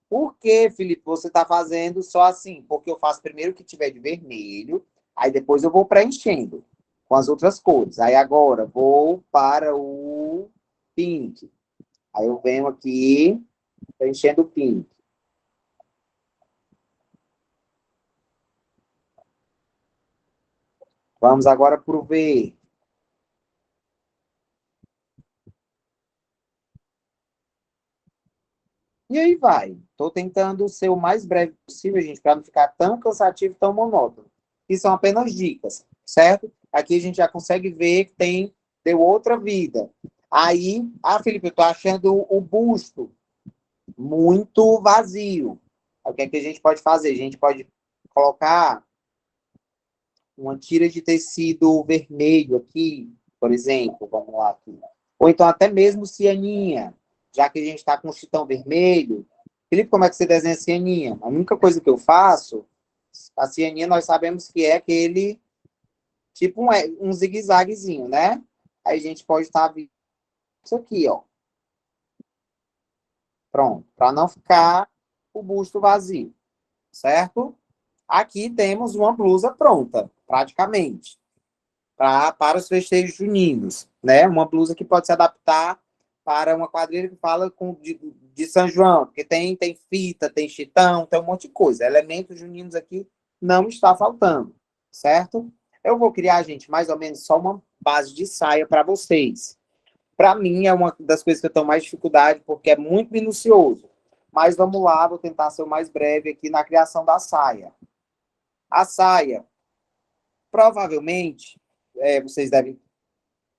Por que, Felipe, você está fazendo só assim? Porque eu faço primeiro o que tiver de vermelho, aí depois eu vou preenchendo com as outras cores. Aí agora vou para o pink. Aí eu venho aqui preenchendo o pink. Vamos agora para o verde. E aí vai. Estou tentando ser o mais breve possível, gente, para não ficar tão cansativo, tão monótono. E são apenas dicas, certo? Aqui a gente já consegue ver que deu outra vida. Aí, Felipe, eu tô achando o busto muito vazio. Aí, o que é que a gente pode fazer? A gente pode colocar uma tira de tecido vermelho aqui, por exemplo, vamos lá aqui. Ou então até mesmo cianinha, já que a gente está com o chitão vermelho. Felipe, como é que você desenha cianinha? A única coisa que eu faço, a cianinha nós sabemos que é aquele, tipo um zigue-zaguezinho, né? Aí a gente pode estar vendo isso aqui, ó. Pronto, para não ficar o busto vazio, certo? Aqui temos uma blusa pronta, praticamente, para os festejos juninos, né? Uma blusa que pode se adaptar para uma quadrilha que fala de São João, porque tem fita, tem chitão, tem um monte de coisa. Elementos juninos aqui não está faltando, certo? Eu vou criar, gente, mais ou menos só uma base de saia para vocês. Para mim, é uma das coisas que eu tenho mais dificuldade, porque é muito minucioso. Mas vamos lá, vou tentar ser o mais breve aqui na criação da saia. A saia, provavelmente, vocês devem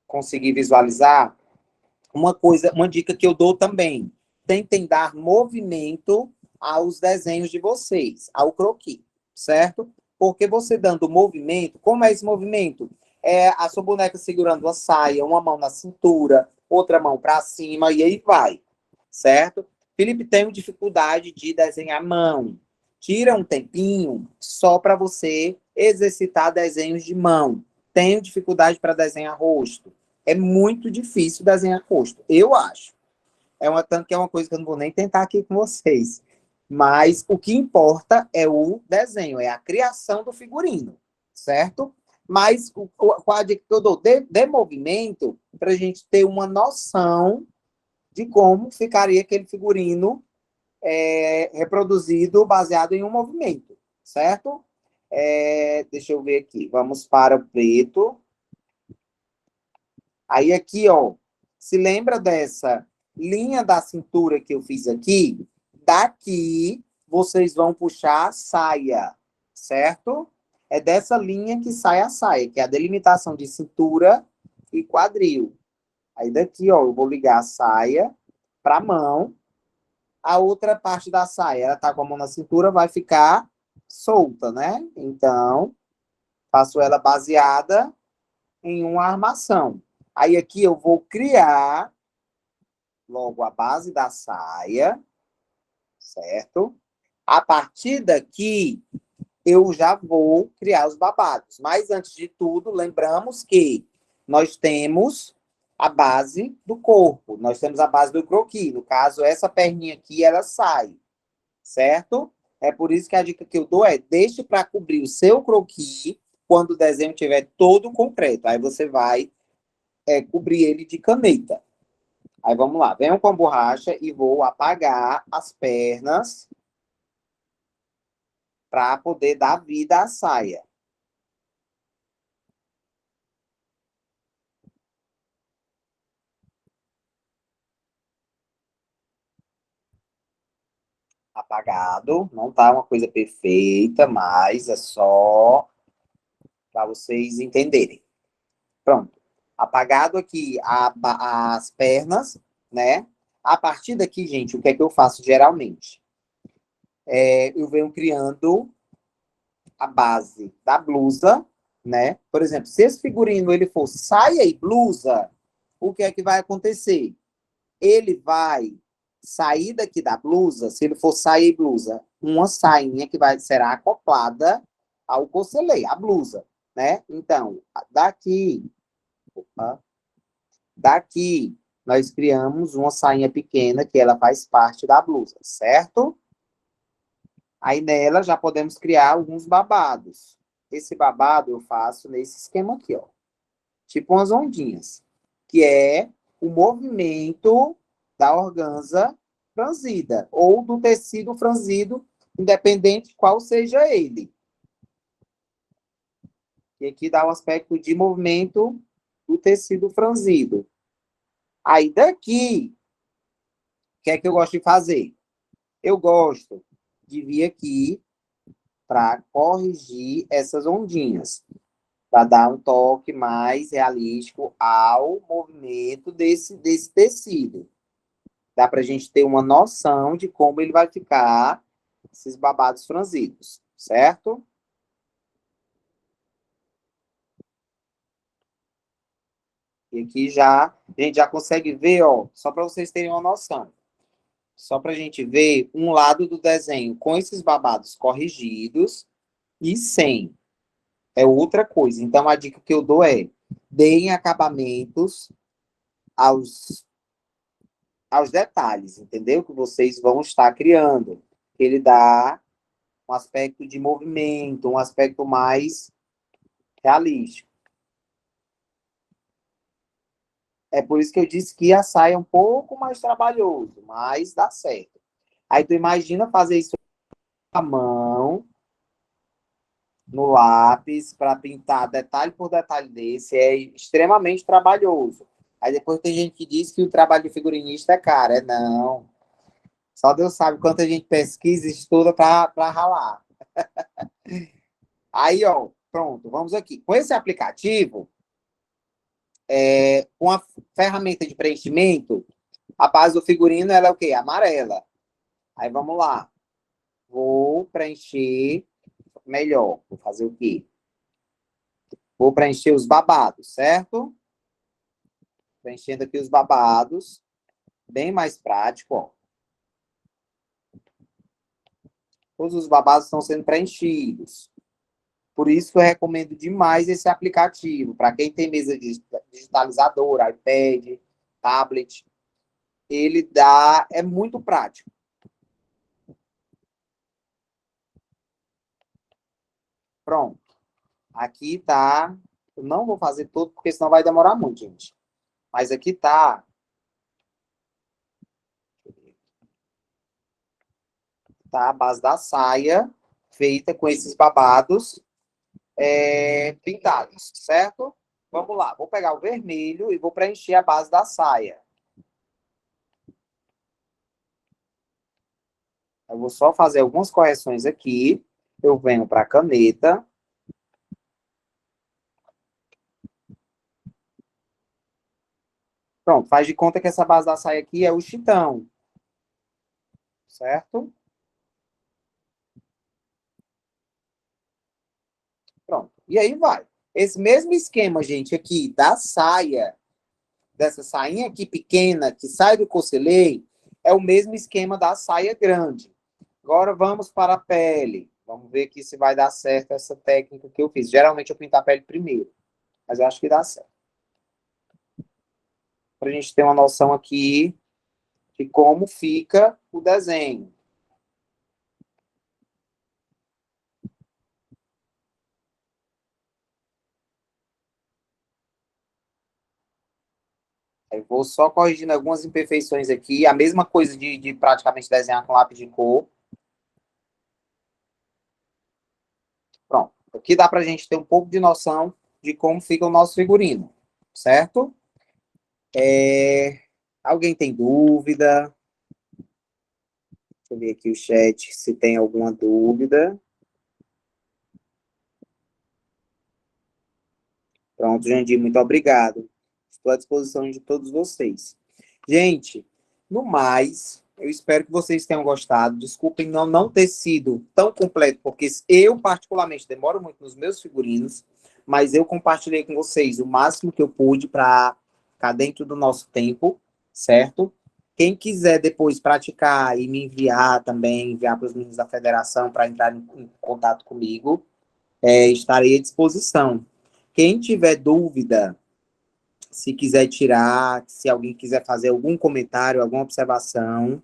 conseguir visualizar uma dica que eu dou também. Tentem dar movimento aos desenhos de vocês, ao croquis, certo? Porque você dando movimento, como é esse movimento? É a sua boneca segurando a saia, uma mão na cintura, outra mão para cima, e aí vai, certo? Felipe, tenho dificuldade de desenhar mão. Tira um tempinho só para você exercitar desenhos de mão. Tenho dificuldade para desenhar rosto. É muito difícil desenhar rosto, eu acho. Tanto que é uma coisa que eu não vou nem tentar aqui com vocês. Mas o que importa é o desenho, é a criação do figurino, certo? Mas qual a dica que eu dou? De movimento, para a gente ter uma noção de como ficaria aquele figurino reproduzido baseado em um movimento, certo? Deixa eu ver aqui. Vamos para o preto. Aí aqui, ó, se lembra dessa linha da cintura que eu fiz aqui? Daqui vocês vão puxar a saia, certo? É dessa linha que sai a saia, que é a delimitação de cintura e quadril. Aí daqui, ó, eu vou ligar a saia para a mão. A outra parte da saia, ela tá com a mão na cintura, vai ficar solta, né? Então, faço ela baseada em uma armação. Aí aqui eu vou criar logo a base da saia, certo? A partir daqui, eu já vou criar os babados. Mas, antes de tudo, lembramos que nós temos a base do corpo. Nós temos a base do croquis. No caso, essa perninha aqui, ela sai, certo? É por isso que a dica que eu dou é deixe para cobrir o seu croquis quando o desenho estiver todo concreto. Aí você vai cobrir ele de caneta. Aí vamos lá. Venho com a borracha e vou apagar as pernas para poder dar vida à saia. Apagado. Não tá uma coisa perfeita, mas é só para vocês entenderem. Pronto. Apagado aqui as pernas, né? A partir daqui, gente, o que é que eu faço geralmente? Eu venho criando a base da blusa, né? Por exemplo, se esse figurino ele for saia e blusa, o que é que vai acontecer? Ele vai sair daqui da blusa, se ele for saia e blusa, uma sainha que será acoplada ao corselet, a blusa, né? Então, daqui nós criamos uma sainha pequena que ela faz parte da blusa, certo? Aí nela já podemos criar alguns babados. Esse babado eu faço nesse esquema aqui, ó. Tipo umas ondinhas, que é o movimento da organza franzida, ou do tecido franzido, independente qual seja ele. E aqui dá o aspecto de movimento do tecido franzido. Aí daqui, o que é que eu gosto de fazer? Eu gosto de vir aqui para corrigir essas ondinhas. para dar um toque mais realístico ao movimento desse tecido. Dá para a gente ter uma noção de como ele vai ficar, esses babados franzidos, certo? E aqui a gente já consegue ver, ó, só para vocês terem uma noção. Só para a gente ver um lado do desenho com esses babados corrigidos e sem. É outra coisa. Então, a dica que eu dou é: deem acabamentos aos detalhes, entendeu? Que vocês vão estar criando. Ele dá um aspecto de movimento, um aspecto mais realístico. É por isso que eu disse que a saia é um pouco mais trabalhoso, mas dá certo. Aí tu imagina fazer isso à mão, no lápis, para pintar detalhe por detalhe desse, é extremamente trabalhoso. Aí depois tem gente que diz que o trabalho de figurinista é caro. É não. Só Deus sabe quanto a gente pesquisa e estuda para ralar. Aí, ó, pronto, vamos aqui. Com esse aplicativo, com a ferramenta de preenchimento, a base do figurino ela é o quê? Amarela. Aí vamos lá. Vou preencher melhor. Vou fazer o quê? Vou preencher os babados, certo? Preenchendo aqui os babados. Bem mais prático, ó. Todos os babados estão sendo preenchidos. Por isso que eu recomendo demais esse aplicativo. Para quem tem mesa digitalizadora, iPad, tablet, ele é muito prático. Pronto. Aqui tá. Eu não vou fazer todo, porque senão vai demorar muito, gente. Mas aqui tá. Tá a base da saia, feita com esses babados pintados, certo? Vamos lá. Vou pegar o vermelho e vou preencher a base da saia. Eu vou só fazer algumas correções aqui. Eu venho para a caneta. Pronto, faz de conta que essa base da saia aqui é o chitão. Certo? Pronto. E aí vai. Esse mesmo esquema, gente, aqui da saia, dessa sainha aqui pequena, que sai do cocelei, é o mesmo esquema da saia grande. Agora vamos para a pele. Vamos ver aqui se vai dar certo essa técnica que eu fiz. Geralmente eu pinto a pele primeiro, mas eu acho que dá certo. Para a gente ter uma noção aqui de como fica o desenho. Eu vou só corrigindo algumas imperfeições aqui. A mesma coisa de praticamente desenhar com lápis de cor. Pronto. Aqui dá para a gente ter um pouco de noção de como fica o nosso figurino. Certo? Alguém tem dúvida? Deixa eu ver aqui o chat se tem alguma dúvida. Pronto, Jandir, muito obrigado. Estou à disposição de todos vocês. Gente, no mais, eu espero que vocês tenham gostado. Desculpem não ter sido tão completo, porque eu, particularmente, demoro muito nos meus figurinos, mas eu compartilhei com vocês o máximo que eu pude para ficar dentro do nosso tempo, certo? Quem quiser depois praticar e me enviar também, enviar para os meninos da federação para entrar em contato comigo, estarei à disposição. Quem tiver dúvida, se quiser tirar, se alguém quiser fazer algum comentário, alguma observação.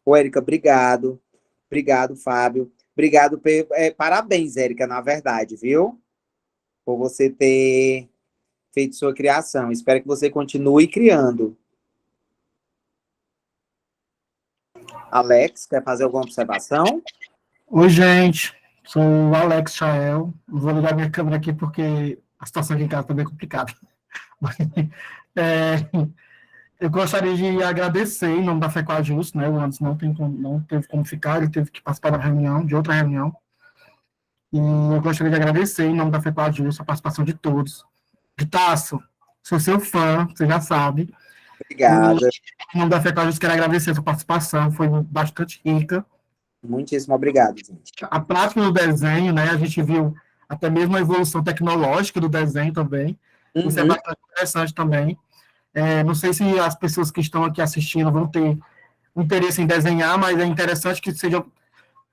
Ô, Érica, obrigado. Obrigado, Fábio. Obrigado. Parabéns, Érica, na verdade, viu? Por você ter feito sua criação. Espero que você continue criando. Alex, quer fazer alguma observação? Oi, gente. Sou o Alex Chael. Vou ligar minha câmera aqui porque a situação aqui em casa está bem complicada. Eu gostaria de agradecer em nome da FECOAJUST, né? O Anderson não teve como ficar, ele teve que participar de outra reunião. E eu gostaria de agradecer, em nome da FECOAJUST, a participação de todos. De Tasso, sou seu fã, você já sabe. Obrigado. Em nome da FECOAJUST, quero agradecer a sua participação, foi bastante rica. Muitíssimo obrigado, gente. A prática do desenho, né, a gente viu até mesmo a evolução tecnológica do desenho também. Isso é Uhum. bastante interessante também. Não sei se as pessoas que estão aqui assistindo vão ter interesse em desenhar, mas é interessante que seja...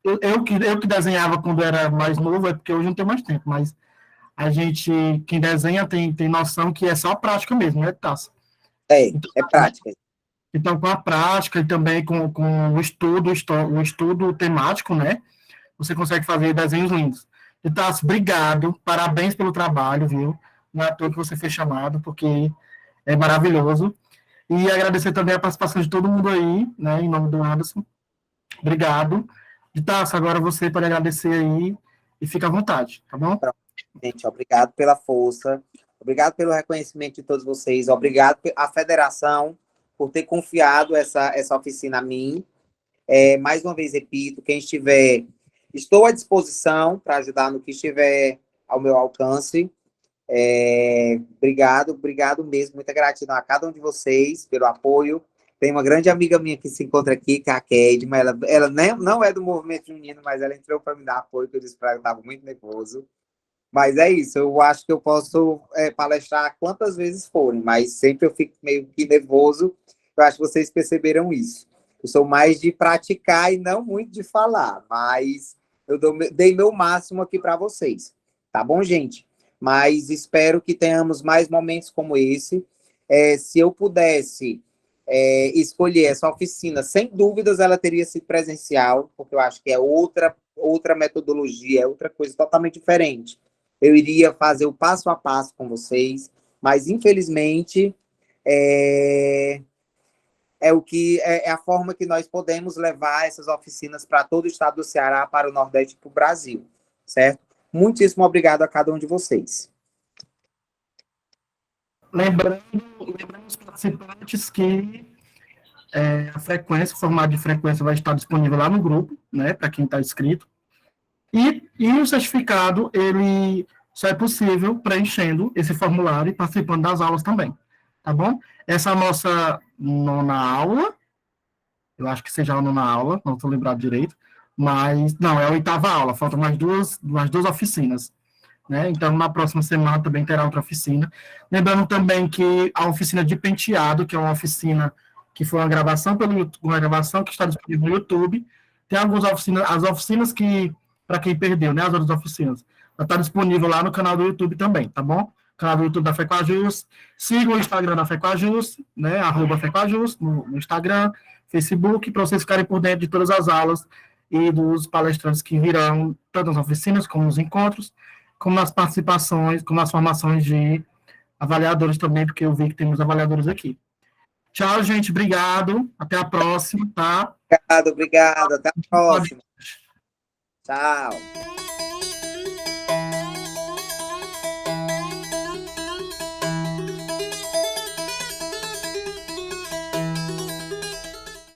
Eu que desenhava quando era mais novo, é porque hoje não tenho mais tempo, mas a gente, quem desenha tem noção que é só prática mesmo, né, Tasso? É prática. Então, com a prática e também com o estudo temático, né, você consegue fazer desenhos lindos. E, Tasso, obrigado, parabéns pelo trabalho, viu? Não é à toa que você foi chamado, porque é maravilhoso. E agradecer também a participação de todo mundo aí, né, em nome do Anderson. Obrigado. E, Tasso, agora você pode agradecer aí e fica à vontade, tá bom? Gente, obrigado pela força, obrigado pelo reconhecimento de todos vocês, obrigado à federação por ter confiado essa oficina a mim. Mais uma vez, repito, quem estiver, estou à disposição para ajudar no que estiver ao meu alcance. Obrigado mesmo, muita gratidão a cada um de vocês pelo apoio. Tem uma grande amiga minha que se encontra aqui, que é a Kedma, ela não é do movimento junino, mas ela entrou para me dar apoio, que eu disse para ela que estava muito nervoso. Mas é isso, eu acho que eu posso palestrar quantas vezes forem, mas sempre eu fico meio que nervoso. Eu acho que vocês perceberam isso. Eu sou mais de praticar e não muito de falar, mas eu dei meu máximo aqui para vocês. Tá bom, gente? Mas espero que tenhamos mais momentos como esse. Se eu pudesse escolher essa oficina, sem dúvidas ela teria sido presencial, porque eu acho que é outra metodologia, é outra coisa totalmente diferente. Eu iria fazer o passo a passo com vocês, mas infelizmente é a forma que nós podemos levar essas oficinas para todo o estado do Ceará, para o Nordeste e para o Brasil, certo? Muitíssimo obrigado a cada um de vocês. Lembrando os participantes que o formato de frequência vai estar disponível lá no grupo, né, para quem está inscrito. E o certificado, ele só é possível preenchendo esse formulário e participando das aulas também, tá bom? Essa é a nossa nona aula, eu acho que seja a nona aula, não estou lembrado direito, mas, não, é a oitava aula, faltam mais duas oficinas, né? Então, na próxima semana também terá outra oficina. Lembrando também que a oficina de penteado, que é uma oficina que foi uma gravação que está disponível no YouTube, tem algumas oficinas, as oficinas que, para quem perdeu, né, as outras oficinas, está disponível lá no canal do YouTube também, tá bom? Canal do YouTube da FECOAJUST, siga o Instagram da FECOAJUST, né, @FECOAJUST, no Instagram, Facebook, para vocês ficarem por dentro de todas as aulas e dos palestrantes que virão, tanto nas oficinas como nos encontros, como nas participações, como nas formações de avaliadores também, porque eu vi que temos avaliadores aqui. Tchau, gente, obrigado, até a próxima, tá? Obrigado, até a próxima. Tchau.